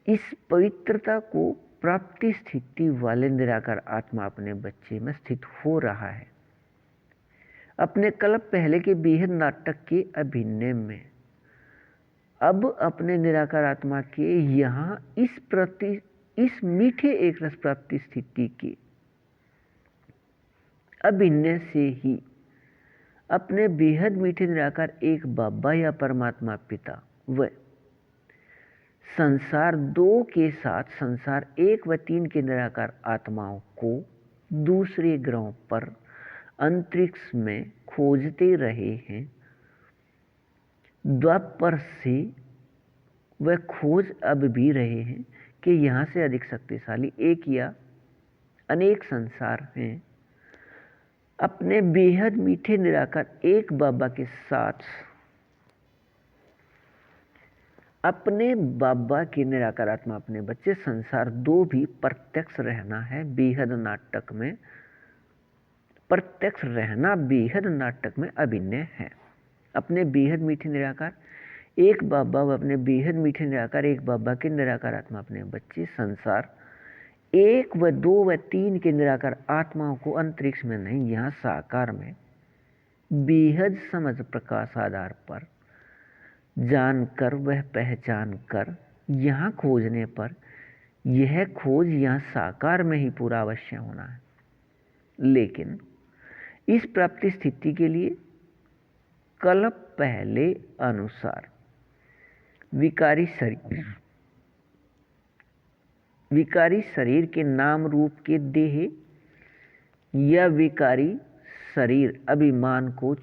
इस पवित्रता को प्राप्ति स्थिति वाले निराकार आत्मा अपने बच्चे में स्थित हो रहा है। अपने कल्प पहले के बेहद नाटक के अभिनय में अब अपने निराकार आत्मा के यहाँ इस मीठे एक रस प्राप्ति स्थिति के अभिनय से ही अपने बेहद मीठे निराकार एक बाबा या परमात्मा पिता व संसार 2 के साथ संसार 1 व 3 के निराकार आत्माओं को दूसरे ग्रहों पर अंतरिक्ष में खोजते रहे हैं। द्वापर से वह खोज अब भी रहे हैं कि यहाँ से अधिक शक्तिशाली एक या अनेक संसार हैं। अपने बेहद मीठे निराकार एक बाबा के साथ अपने बाबा के निराकार आत्मा अपने बच्चे संसार 2 भी प्रत्यक्ष रहना है। बेहद नाटक में प्रत्यक्ष रहना बेहद नाटक में अभिनय है। अपने बेहद मीठे निराकार एक बाबा व अपने बेहद मीठे निराकार एक बाबा के निराकार आत्मा अपने बच्चे संसार 1 व 2 व 3 के निराकार आत्माओं को अंतरिक्ष में नहीं, यहाँ साकार में बेहद समझ प्रकाश आधार पर जानकर वह पहचान कर यहाँ खोजने पर यह खोज यहाँ साकार में ही पूरा अवश्य होना है। लेकिन इस प्राप्ति स्थिति के लिए कल्प पहले अनुसार विकारी शरीर के नाम रूप के देह या विकारी शरीर अभिमान को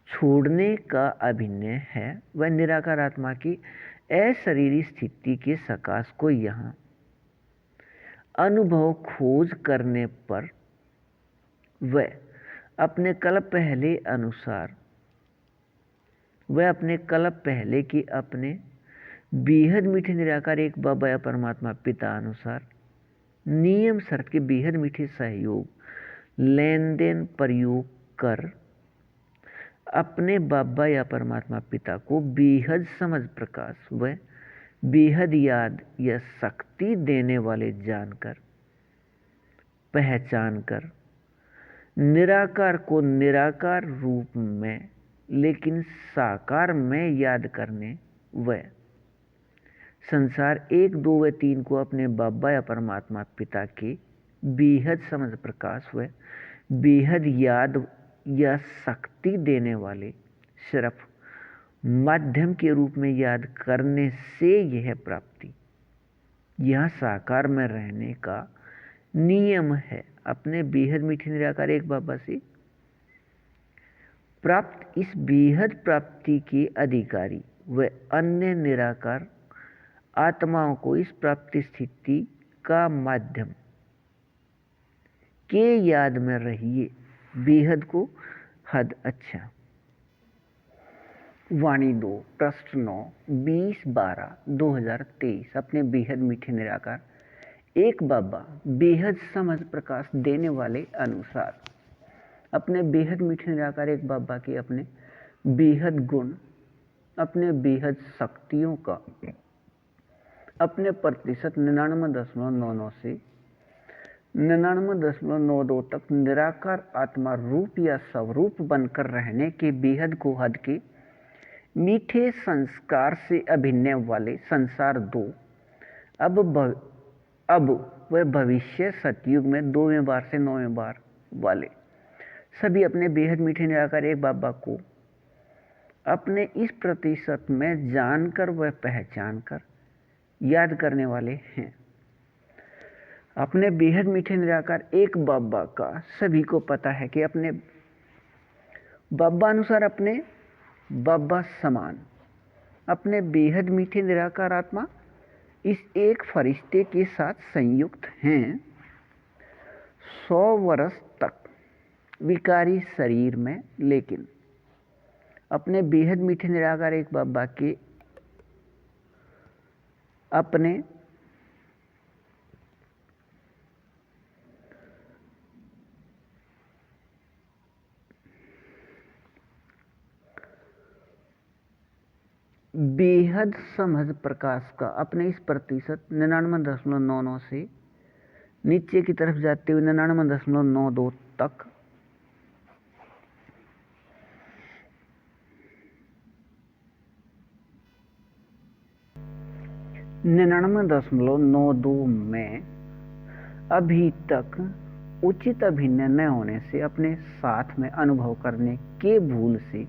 छोड़ने का अभिनय है। वह निराकार आत्मा की अशरीरी स्थिति के सकाश को यहाँ अनुभव खोज करने पर वह अपने कल्प पहले के अपने बेहद मीठे निराकार एक बाबा या परमात्मा पिता अनुसार नियम शर्त के बेहद मीठे सहयोग लेन देन प्रयोग कर अपने बाबा या परमात्मा पिता को बेहद समझ प्रकाश व बेहद याद या शक्ति देने वाले जानकर पहचान कर निराकार को निराकार रूप में लेकिन साकार में याद करने व संसार 1, 2 व 3 को अपने बाबा या परमात्मा पिता के बेहद समझ प्रकाश व बेहद याद या शक्ति देने वाले सिर्फ माध्यम के रूप में याद करने से यह प्राप्ति यह साकार में रहने का नियम है। अपने बेहद मीठे निराकार एक बाबा से प्राप्त इस बेहद प्राप्ति के अधिकारी व अन्य निराकार आत्माओं को इस प्राप्ति स्थिति का माध्यम के याद में रहिए। बेहद को हद अच्छा। वाणी 2 पृष्ठ 9 20/12/2023 अपने बेहद मीठे निराकार एक बाबा बेहद समझ प्रकाश देने वाले अनुसार अपने बेहद मीठे निराकार एक बाबा के अपने बेहद गुण अपने बेहद शक्तियों का अपने प्रतिशत 99.99 से 99.92 तक निराकार आत्मा रूप या स्वरूप बनकर रहने के बेहद गोहद के मीठे संस्कार से अभिन्न वाले संसार दो अब वह भविष्य सतयुग में 2वें बार से 9वें बार वाले सभी अपने बेहद मीठे निराकार एक बाबा को अपने इस प्रतिशत में जानकर व पहचान कर याद करने वाले हैं। अपने बेहद मीठे निराकार एक बाबा का सभी को पता है कि अपने बाबा अनुसार अपने बाबा समान अपने बेहद मीठे निराकार आत्मा इस एक फरिश्ते के साथ संयुक्त हैं। 100 वर्ष तक विकारी शरीर में, लेकिन अपने बेहद मीठे निराकार एक बाबा के अपने बेहद समझ प्रकाश का अपने इस प्रतिशत 99.99 से नीचे की तरफ जाते हुए 99.92 तक में अभी तक उचित अभिनय न होने से अपने साथ में अनुभव करने के भूल से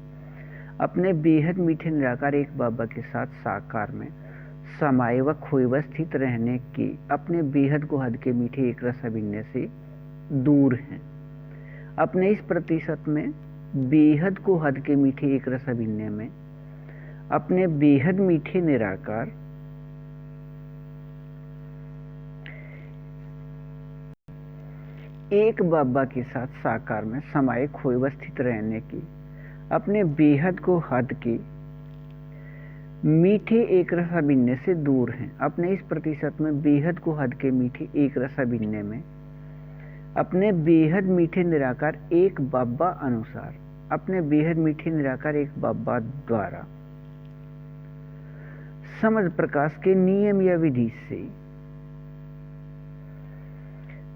अपने बेहद मीठे निराकार एक बाबा के साथ साकार में समाये व खोए व स्थित रहने के अपने बेहद गोहद के मीठे एक रस अभिनय से दूर हैं। अपने इस प्रतिशत में बेहद गोहद के मीठे एक रस अभिनय में अपने बेहद मीठे निराकार एक बाबा के साथ साकार में समाये खोए व स्थित रहने की अपने बेहद को हद के मीठे एक रस अभिनय से दूर हैं। अपने इस प्रतिशत में बेहद को हद के मीठे एक रस अभिनय में अपने बेहद मीठे निराकार एक बाबा अनुसार अपने बेहद मीठे निराकार एक बाबा द्वारा समझ प्रकाश के नियम या विधि से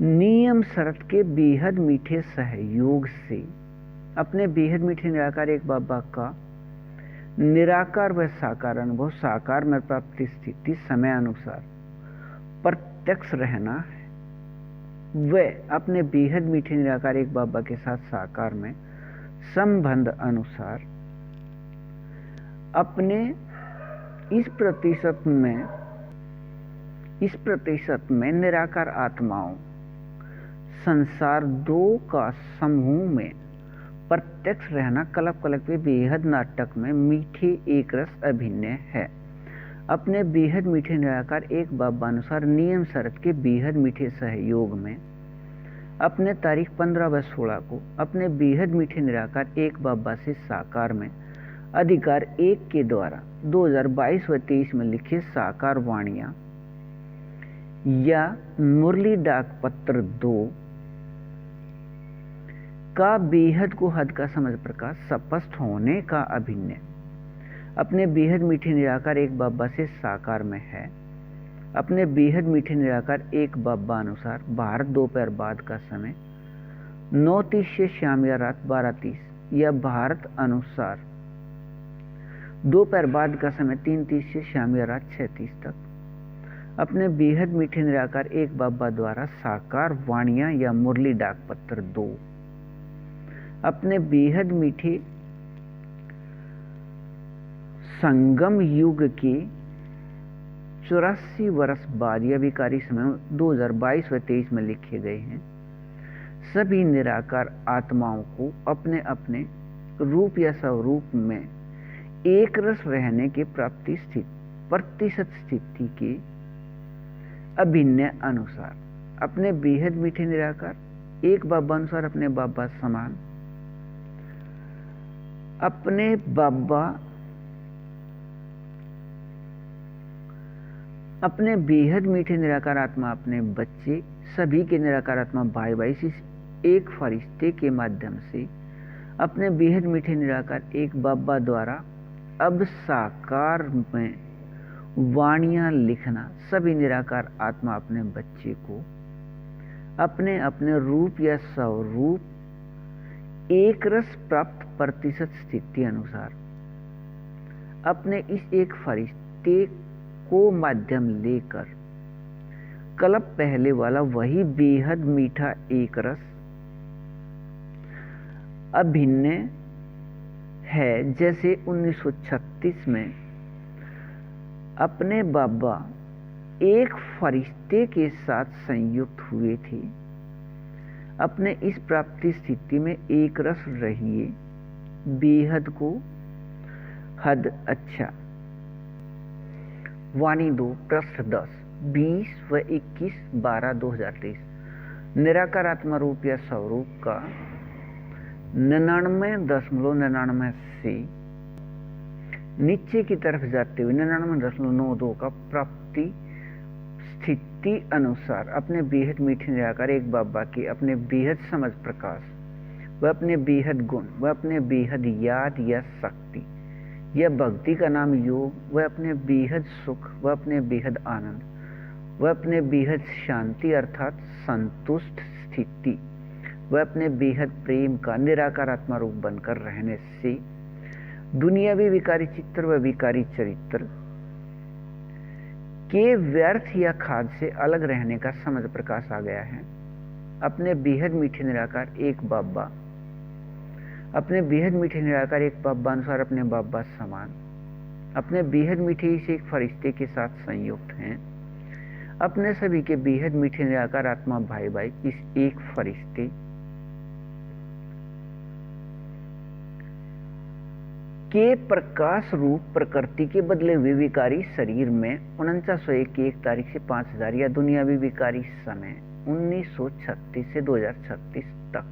नियम शरत के बेहद मीठे सहयोग से अपने बेहद मीठे निराकार एक बाबा का निराकार व साकार अनुभव साकार में प्राप्ति स्थिति समय अनुसार प्रत्यक्ष रहना है। व अपने बेहद मीठे निराकार एक बाबा के साथ साकार में संबंध अनुसार अपने इस प्रतिशत में निराकार आत्माओं संसार दो का समूह में प्रत्यक्ष रहना कल्प कल्प के बेहद नाटक में मीठे एक रस अभिनय है। अपने बेहद मीठे निराकार एक बाबा अनुसार नियम शरत के बेहद मीठे सहयोग में अपने तारीख 15 व 16 को अपने बेहद मीठे निराकार एक बाबा से साकार में अधिकार एक के द्वारा 2022 व 23 में लिखे साकार वाणियां या मुरली डाक पत्र 2 का बेहद को हद का समझ प्रकाश स्पष्ट होने का अभिनय अपने बेहद मीठे निराकार एक बाबा से साकार में है। अपने बेहद मीठे निराकार एक बाबा अनुसार भारत दोपहर बाद का समय 9:30 से शाम या रात 12:30 या भारत अनुसार दोपहर बाद का समय 3:30 से शाम या रात 6:30 तक अपने बेहद मीठे निराकार एक बाबा द्वारा साकार वाणियां या मुरली डाक पत्र 2 अपने बेहद मीठे संगम युग के 84 वर्ष बाद या विकारी समय 2022 व 23 में लिखे गए हैं। सभी निराकार आत्माओं को अपने अपने रूप या स्वरूप में एक रस रहने के प्राप्ति प्रतिशत स्थिति के अभिनय अनुसार अपने बेहद मीठे निराकार एक बाबा अनुसार अपने बाबा समान अपने बाबा अपने बेहद मीठे निराकार आत्मा अपने बच्चे सभी के निराकार आत्मा भाई भाई से एक फरिश्ते के माध्यम से अपने बेहद मीठे निराकार एक बाबा द्वारा अब साकार में वाणियां लिखना सभी निराकार आत्मा अपने बच्चे को अपने अपने रूप या स्वरूप एक रस प्राप्त प्रतिशत स्थिति अनुसार अपने इस एक फरिश्ते को माध्यम लेकर कल्प पहले वाला वही बेहद मीठा एक रस अभिन्न है। जैसे 1936 में अपने बाबा एक फरिश्ते के साथ संयुक्त हुए थे। अपने इस प्राप्ति स्थिति में एक रस रहिए बेहद को हद अच्छा। वाणी 2 पृष्ठ 10 20 व 21/12/2023 निराकार आत्मा रूप या स्वरूप का 99.99 से नीचे की तरफ जाते हुए 99.92 का प्राप्ति स्थिति अनुसार अपने बेहद मीठे निराकार एक बाबा के अपने बेहद समझ प्रकाश व अपने बेहद गुण व अपने बेहद याद या शक्ति या भक्ति का नाम योग व अपने बेहद सुख व अपने बेहद आनंद व अपने बेहद शांति अर्थात संतुष्ट स्थिति व अपने बेहद प्रेम का निराकार आत्मा रूप बनकर रहने से दुनियावी विकारी चित्र व विकारी चरित्र के व्यर्थ या खाद से अलग रहने का समझ प्रकाश आ गया है। अपने बेहद मीठे निराकार एक बाबा अपने बेहद मीठे निराकार एक बाबा अनुसार अपने बाबा समान अपने बेहद मीठे इस एक फरिश्ते के साथ संयुक्त हैं। अपने सभी के बेहद मीठे निराकार आत्मा भाई भाई इस एक फरिश्ते के प्रकाश रूप प्रकृति के बदले हुए विकारी शरीर में 49/1 से 5000 या दुनियावी विकारी समय 1936 से 2036 तक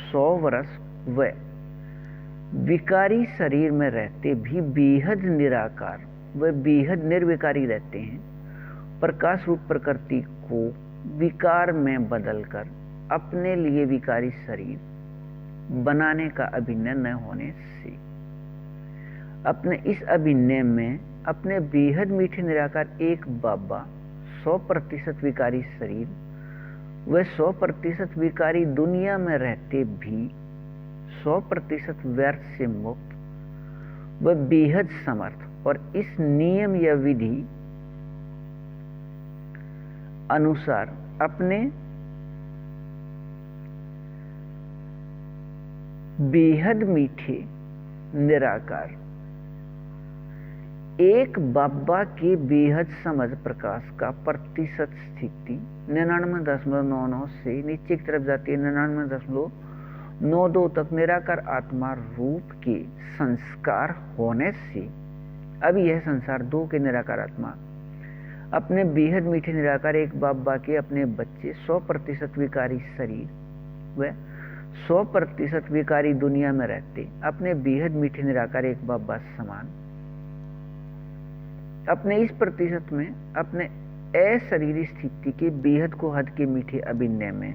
100 वर्ष व विकारी शरीर में रहते भी बेहद निराकार व बेहद निर्विकारी रहते हैं। प्रकाश रूप प्रकृति को विकार में बदलकर अपने लिए विकारी शरीर बनाने का अभिनय न होने से अपने इस अभिनय में अपने बेहद मीठे निराकार एक बाबा 100% विकारी शरीर व 100% विकारी दुनिया में रहते भी 100% व्यर्थ से मुक्त व बेहद समर्थ और इस नियम या विधि अनुसार अपने बेहद मीठे निराकार एक बाबा के बेहद समझ प्रकाश का प्रतिशत स्थिति 99.99 से नीचे की तरफ जाती है 99.92 तक निराकार आत्मा रूप के संस्कार होने से अब यह संसार 2 के निराकार आत्मा अपने बेहद मीठे निराकार एक बाबा के अपने बच्चे 100% विकारी शरीर व 100% विकारी दुनिया में रहते अपने बेहद मीठे निराकार एक बाबा समान अपने इस प्रतिशत में अपने अशरीरी स्थिति के बेहद को हद के मीठे अभिनय में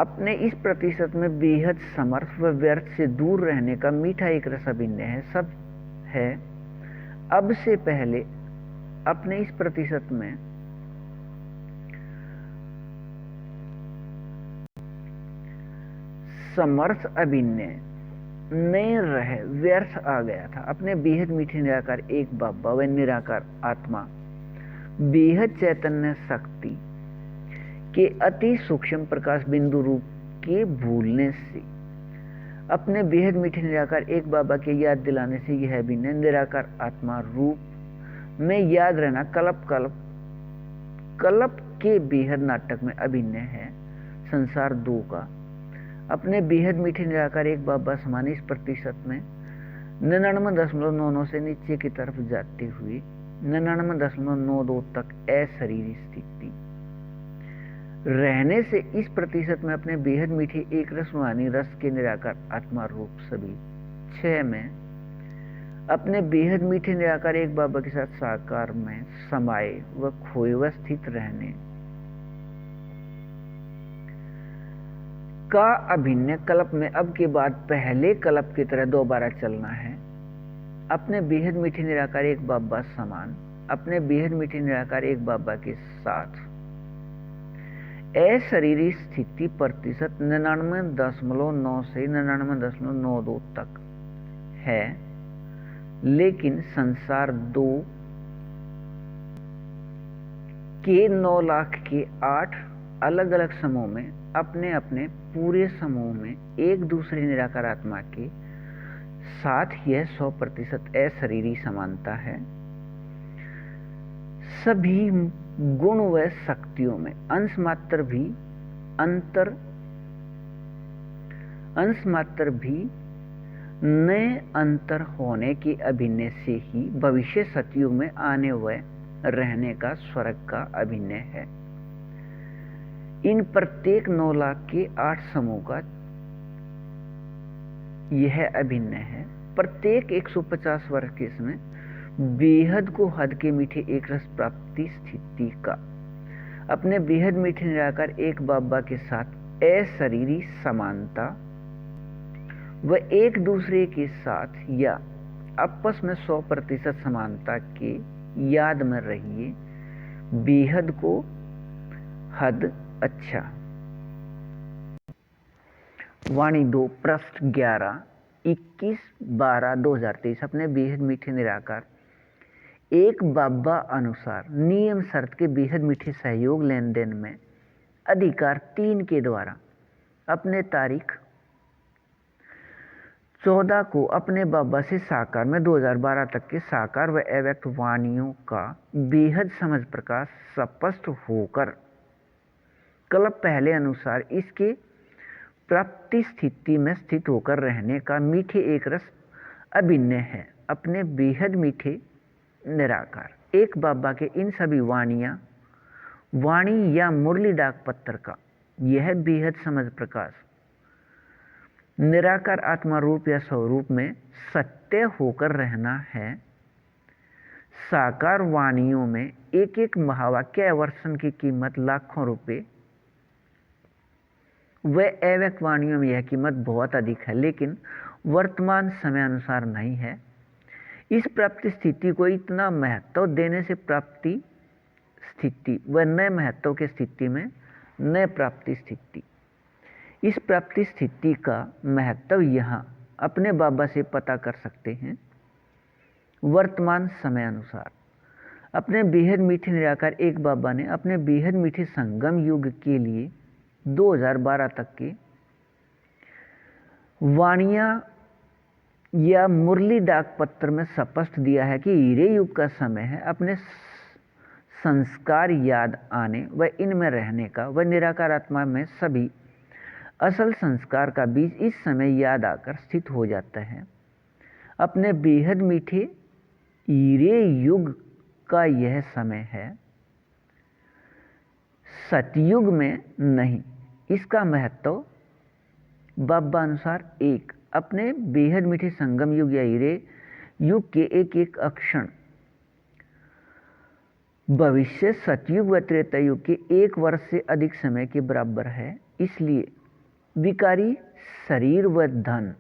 अपने इस प्रतिशत में बेहद समर्थ व व्यर्थ से दूर रहने का मीठा एक रस अभिनय है सब है। अब से पहले अपने इस प्रतिशत में समर्थ अभिनय नहीं रहे व्यर्थ आ गया था। अपने बेहद मीठे निराकार एक बाबा व निराकार आत्मा बेहद चैतन्य शक्ति के अति सूक्ष्म प्रकाश बिंदु रूप के भूलने से अपने बेहद मीठे निराकार एक बाबा के याद दिलाने से यह अभिनय निराकार आत्मा रूप में याद रहना कल्प के बेहद नाटक में अभिनय है। संसार 2 का अपने बेहद मीठे निराकार एक बाबा समान इस प्रतिशत में 99.99 से नीचे की तरफ जाते हुए 99.92 तक अशरीरी स्थिति रहने से इस प्रतिशत में अपने बेहद मीठे एक रसवानी रस के निराकार आत्मा रूप सभी 6 में अपने बेहद मीठे निराकार एक बाबा के साथ साकार में समाये व खोए व स्थित रहने का अभिनय कल्प में अब के बाद पहले कल्प की तरह दोबारा चलना है। अपने बेहद मीठे निराकार एक बाबा समान, अपने बेहद मीठे निराकार एक बाबा के साथ अशरीरी स्थिति प्रतिशत 99.9 से 99.92 तक है, लेकिन संसार 2 के 9 लाख के 8 अलग अलग समूह में अपने अपने पूरे समूह में एक दूसरे निराकार आत्मा के साथ यह 100% अशरीरी समानता है। सभी गुण व शक्तियों में अंश मात्र भी नए अंतर होने के अभिनय से ही भविष्य सतयुग में आने व रहने का स्वर्ग का अभिनय है। इन प्रत्येक 9 लाख के 8 समूह का यह अभिनय है। प्रत्येक 150 वर्ष के समय बेहद को हद के मीठे एक रस प्राप्ति स्थिति का अपने बेहद मीठे निराकार एक बाबा के साथ अशरीरी समानता व एक दूसरे के साथ या आपस में 100% समानता के याद में रहिए। बेहद को हद अच्छा। वाणी 2 पृष्ठ 11 21/12/2023 अपने बेहद मीठे निराकार एक बाबा अनुसार नियम शर्त के बेहद मीठे सहयोग लेन देन में अधिकार 3 के द्वारा अपने तारीख 14 को अपने बाबा से साकार में 2012 तक के साकार व अव्यक्त वाणियों का बेहद समझ प्रकाश स्पष्ट होकर कल पहले अनुसार इसके प्राप्ति स्थिति में स्थित होकर रहने का मीठे एक रस अभिनय है। अपने बेहद मीठे निराकार एक बाबा के इन सभी वाणी या मुरली डाक पत्र का यह बेहद समझ प्रकाश निराकार आत्मा रूप या स्वरूप में सत्य होकर रहना है। साकार वाणियों में एक एक महावाक्य वर्षन की कीमत लाखों रुपए व अव्यक्त वाणियों में यह कीमत बहुत अधिक है, लेकिन वर्तमान समय अनुसार नहीं है। इस प्राप्ति स्थिति को इतना महत्व देने से प्राप्ति स्थिति व नए महत्व के स्थिति में नए प्राप्ति स्थिति, इस प्राप्ति स्थिति का महत्व यहाँ अपने बाबा से पता कर सकते हैं। वर्तमान समय अनुसार अपने बेहद मीठे निराकार एक बाबा ने अपने बेहद मीठे संगम युग के लिए 2012 तक के वाणियां या मुरली डाक पत्र में स्पष्ट दिया है कि हीरे युग का समय है अपने संस्कार याद आने व इनमें रहने का व निराकार आत्मा में सभी असल संस्कार का बीज इस समय याद आकर स्थित हो जाता है। अपने बेहद मीठे हीरे युग का यह समय है, सतयुग में नहीं। इसका महत्व बाबा अनुसार 1 अपने बेहद मीठे संगम युग या हीरे युग के एक एक अक्षण भविष्य सतयुग व त्रेता युग के 1 वर्ष से अधिक समय के बराबर है। इसलिए विकारी शरीर व धन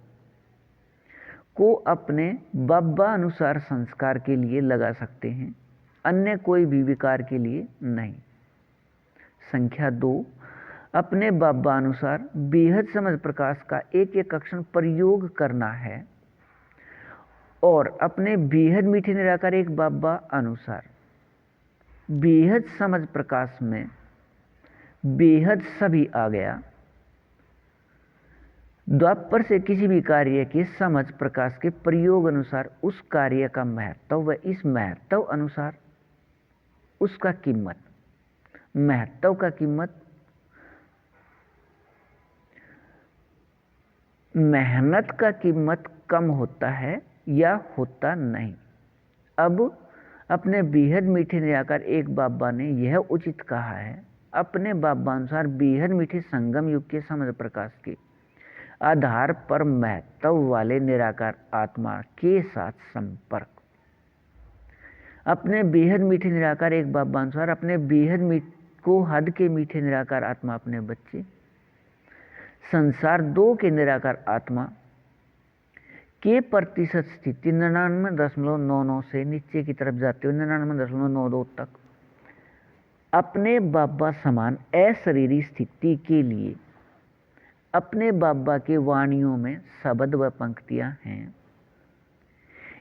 को अपने बाबा अनुसार संस्कार के लिए लगा सकते हैं, अन्य कोई भी विकार के लिए नहीं। संख्या 2 अपने बाबा अनुसार बेहद समझ प्रकाश का एक एक अक्षर प्रयोग करना है और अपने बेहद मीठे निराकार एक बाबा अनुसार बेहद समझ प्रकाश में बेहद सभी आ गया। द्वापर से किसी भी कार्य के समझ प्रकाश के प्रयोग अनुसार उस कार्य का महत्व व इस महत्व अनुसार उसका कीमत, महत्व का कीमत मेहनत का कीमत कम होता है या होता नहीं। अब अपने बेहद मीठे निराकार एक बाबा ने यह उचित कहा है, अपने बाबा अनुसार बेहद मीठे संगम युग के समझ प्रकाश के आधार पर महत्व वाले निराकार आत्मा के साथ संपर्क। अपने बेहद मीठे निराकार एक बाबा अनुसार अपने बेहद को हद के मीठे निराकार आत्मा अपने बच्चे, संसार 2 के निराकार आत्मा के प्रतिशत स्थिति 99.99 से नीचे की तरफ जाते हुए 99.92 तक अपने बाबा समान अशरीरी स्थिति के लिए अपने बाबा के वाणियों में शब्द व पंक्तियां हैं।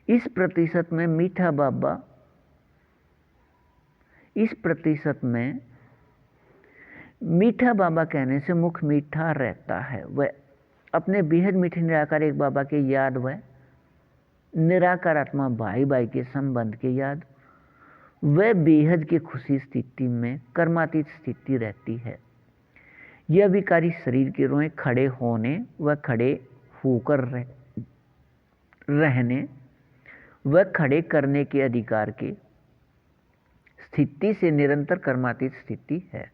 इस प्रतिशत में मीठा बाबा कहने से मुख मीठा रहता है। वह अपने बेहद मीठे निराकार एक बाबा के याद व निराकार आत्मा भाई भाई के संबंध के याद वह बेहद की खुशी स्थिति में कर्मातीत स्थिति रहती है। यह विकारी शरीर के रोए खड़े होने व खड़े होकर रहने व खड़े करने के अधिकार के स्थिति से निरंतर कर्मातीत स्थिति है।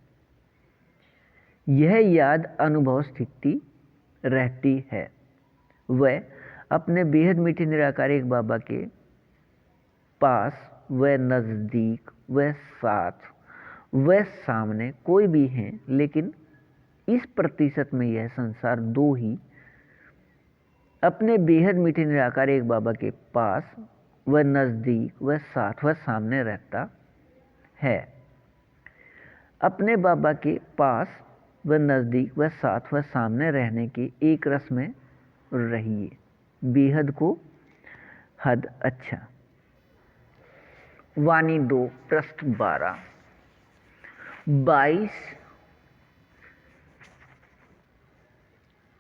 यह याद अनुभव स्थिति रहती है। वह अपने बेहद मीठे निराकार एक बाबा के पास व नज़दीक व साथ व सामने कोई भी हैं, लेकिन इस प्रतिशत में यह संसार दो ही अपने बेहद मीठे निराकार एक बाबा के पास व नज़दीक व साथ व सामने रहता है। अपने बाबा के पास व नज़दीक व साथ व सामने रहने के एक रस में रहिए। बेहद को हद अच्छा। वाणी 2 पृष्ठ 12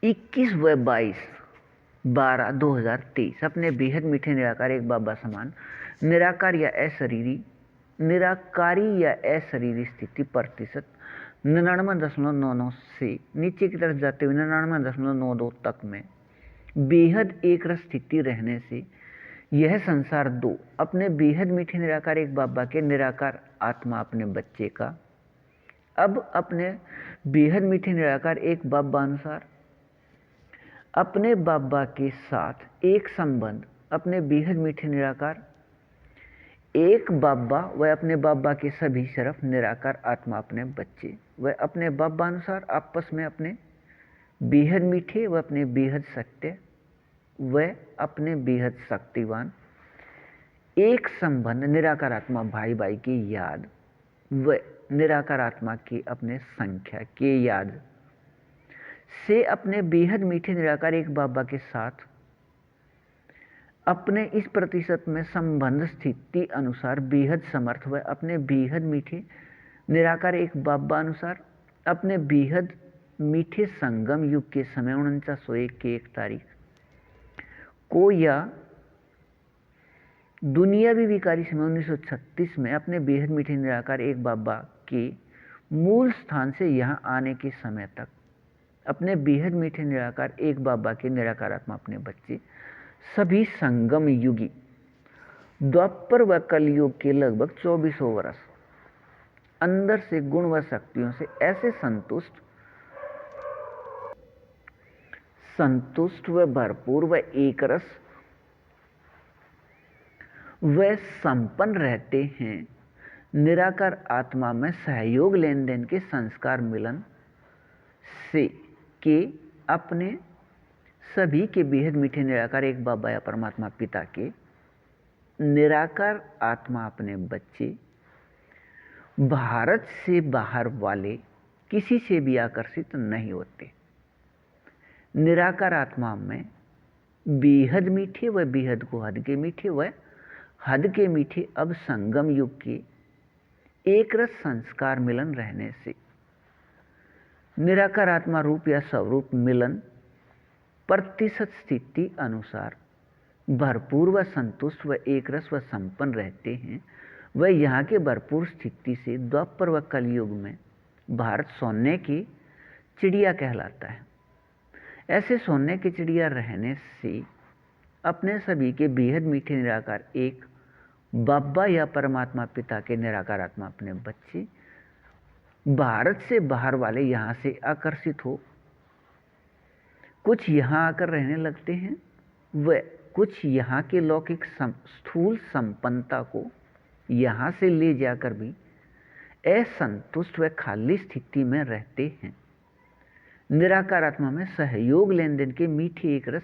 21 व 22/12/2023 अपने बेहद मीठे निराकार एक बाबा समान निराकारी या अशरीरी स्थिति प्रतिशत 99.99 से नीचे की तरफ जाते हुए 99.92 तक में बेहद एक रस स्थिति रहने से यह संसार दो अपने बेहद मीठे निराकार एक बाबा के निराकार आत्मा अपने बच्चे का अब अपने बेहद मीठे निराकार एक बाबा अनुसार अपने बाबा के साथ एक संबंध अपने बेहद मीठे निराकार एक बाबा व अपने बाबा के सभी शरफ निराकार आत्मा अपने बच्चे व अपने बाबा अनुसार आपस में अपने बेहद मीठे व अपने बेहद सत्य व अपने बेहद शक्तिवान एक संबंध निराकार आत्मा भाई भाई की याद व निराकार आत्मा की अपने संख्या के याद से अपने बेहद मीठे निराकार एक बाबा के साथ अपने इस प्रतिशत में संबंध स्थिति अनुसार बेहद समर्थ व अपने बेहद मीठे निराकार एक बाबा अनुसार अपने बेहद मीठे संगम युग के समय 4901 की 1 तारीख को या दुनियावी विकारी समय 1936 में अपने बेहद मीठे निराकार एक बाबा के मूल स्थान से यहाँ आने के समय तक अपने बेहद मीठे निराकार एक बाबा के निराकार आत्मा अपने बच्चे सभी संगम युगी द्वापर व कलयुग के लगभग 24 वर्ष अंदर से गुण व शक्तियों से ऐसे संतुष्ट व भरपूर व एकरस व संपन्न रहते हैं। निराकार आत्मा में सहयोग लेन देन के संस्कार मिलन से के अपने सभी के बेहद मीठे निराकार एक बाबा या परमात्मा पिता के निराकार आत्मा अपने बच्चे भारत से बाहर वाले किसी से भी आकर्षित नहीं होते। निराकार आत्मा में बेहद मीठे व बेहद को हद के मीठे व हद के मीठे अब संगम युग के एक रस संस्कार मिलन रहने से निराकार आत्मा रूप या स्वरूप मिलन प्रतिशत स्थिति अनुसार भरपूर व संतुष्ट व एक रस व संपन्न रहते हैं। वह यहाँ के भरपूर स्थिति से द्वापर व कलयुग में भारत सोने की चिड़िया कहलाता है। ऐसे सोने की चिड़िया रहने से अपने सभी के बेहद मीठे निराकार एक बाबा या परमात्मा पिता के निराकार आत्मा अपने बच्चे भारत से बाहर वाले यहाँ से आकर्षित हो कुछ यहाँ आकर रहने लगते हैं व कुछ यहाँ के लौकिक स्थूल संपन्नता को यहाँ से ले जाकर भी असंतुष्ट व खाली स्थिति में रहते हैं। निराकार आत्मा में सहयोग लेन देन के मीठे एक रस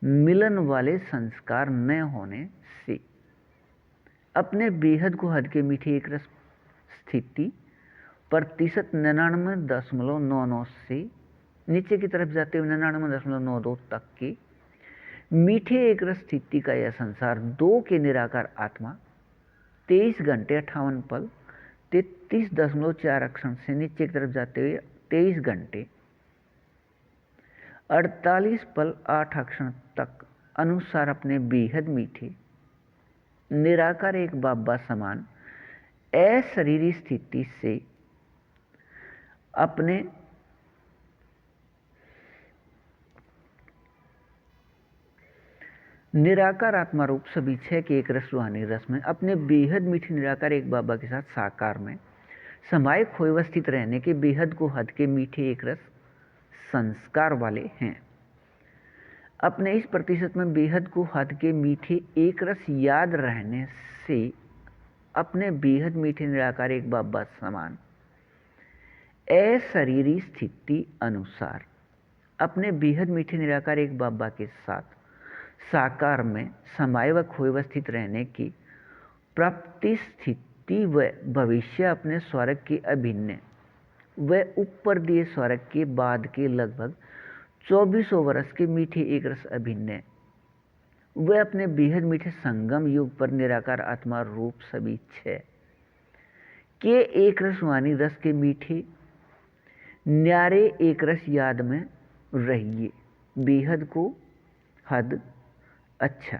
मिलन वाले संस्कार न होने से। अपने बेहद को हद के मीठे एक रस स्थिति प्रतिशत 99.99 से नीचे की तरफ जाते हुए 99.92 तक की मीठे एक रस स्थिति का यह संसार 2 के निराकार आत्मा 23 घंटे 58 पल 33.4 क्षण से नीचे की तरफ जाते हुए 23 घंटे 48 पल 8 क्षण तक अनुसार अपने बेहद मीठे निराकार एक बाबा समान अशरीरी स्थिति से अपने निराकार आत्मा रूप सभी छह के एक रस रूहानी रस में अपने बेहद मीठे निराकार एक बाबा के साथ साकार में समाये खोए अवस्थित रहने के बेहद को हद के मीठे एक रस संस्कार वाले हैं। अपने इस प्रतिशत में बेहद को हद के मीठे एक रस याद रहने से अपने बेहद मीठे निराकार एक बाबा समान अशरीरी स्थिति अनुसार अपने बेहद मीठे निराकार एक बाबा के साथ साकार में समाये व खोए अवस्थित रहने की प्राप्ति स्थिति व भविष्य अपने स्वर्ग के अभिन्न व ऊपर दिए स्वर्ग के बाद के लगभग 2400 वर्ष के मीठे एक रस अभिन्न व अपने बेहद मीठे संगम युग पर निराकार आत्मा रूप सभी छह के एक रस वाणी रस के मीठे न्यारे एक रस याद में रहिए। बेहद को हद अच्छा।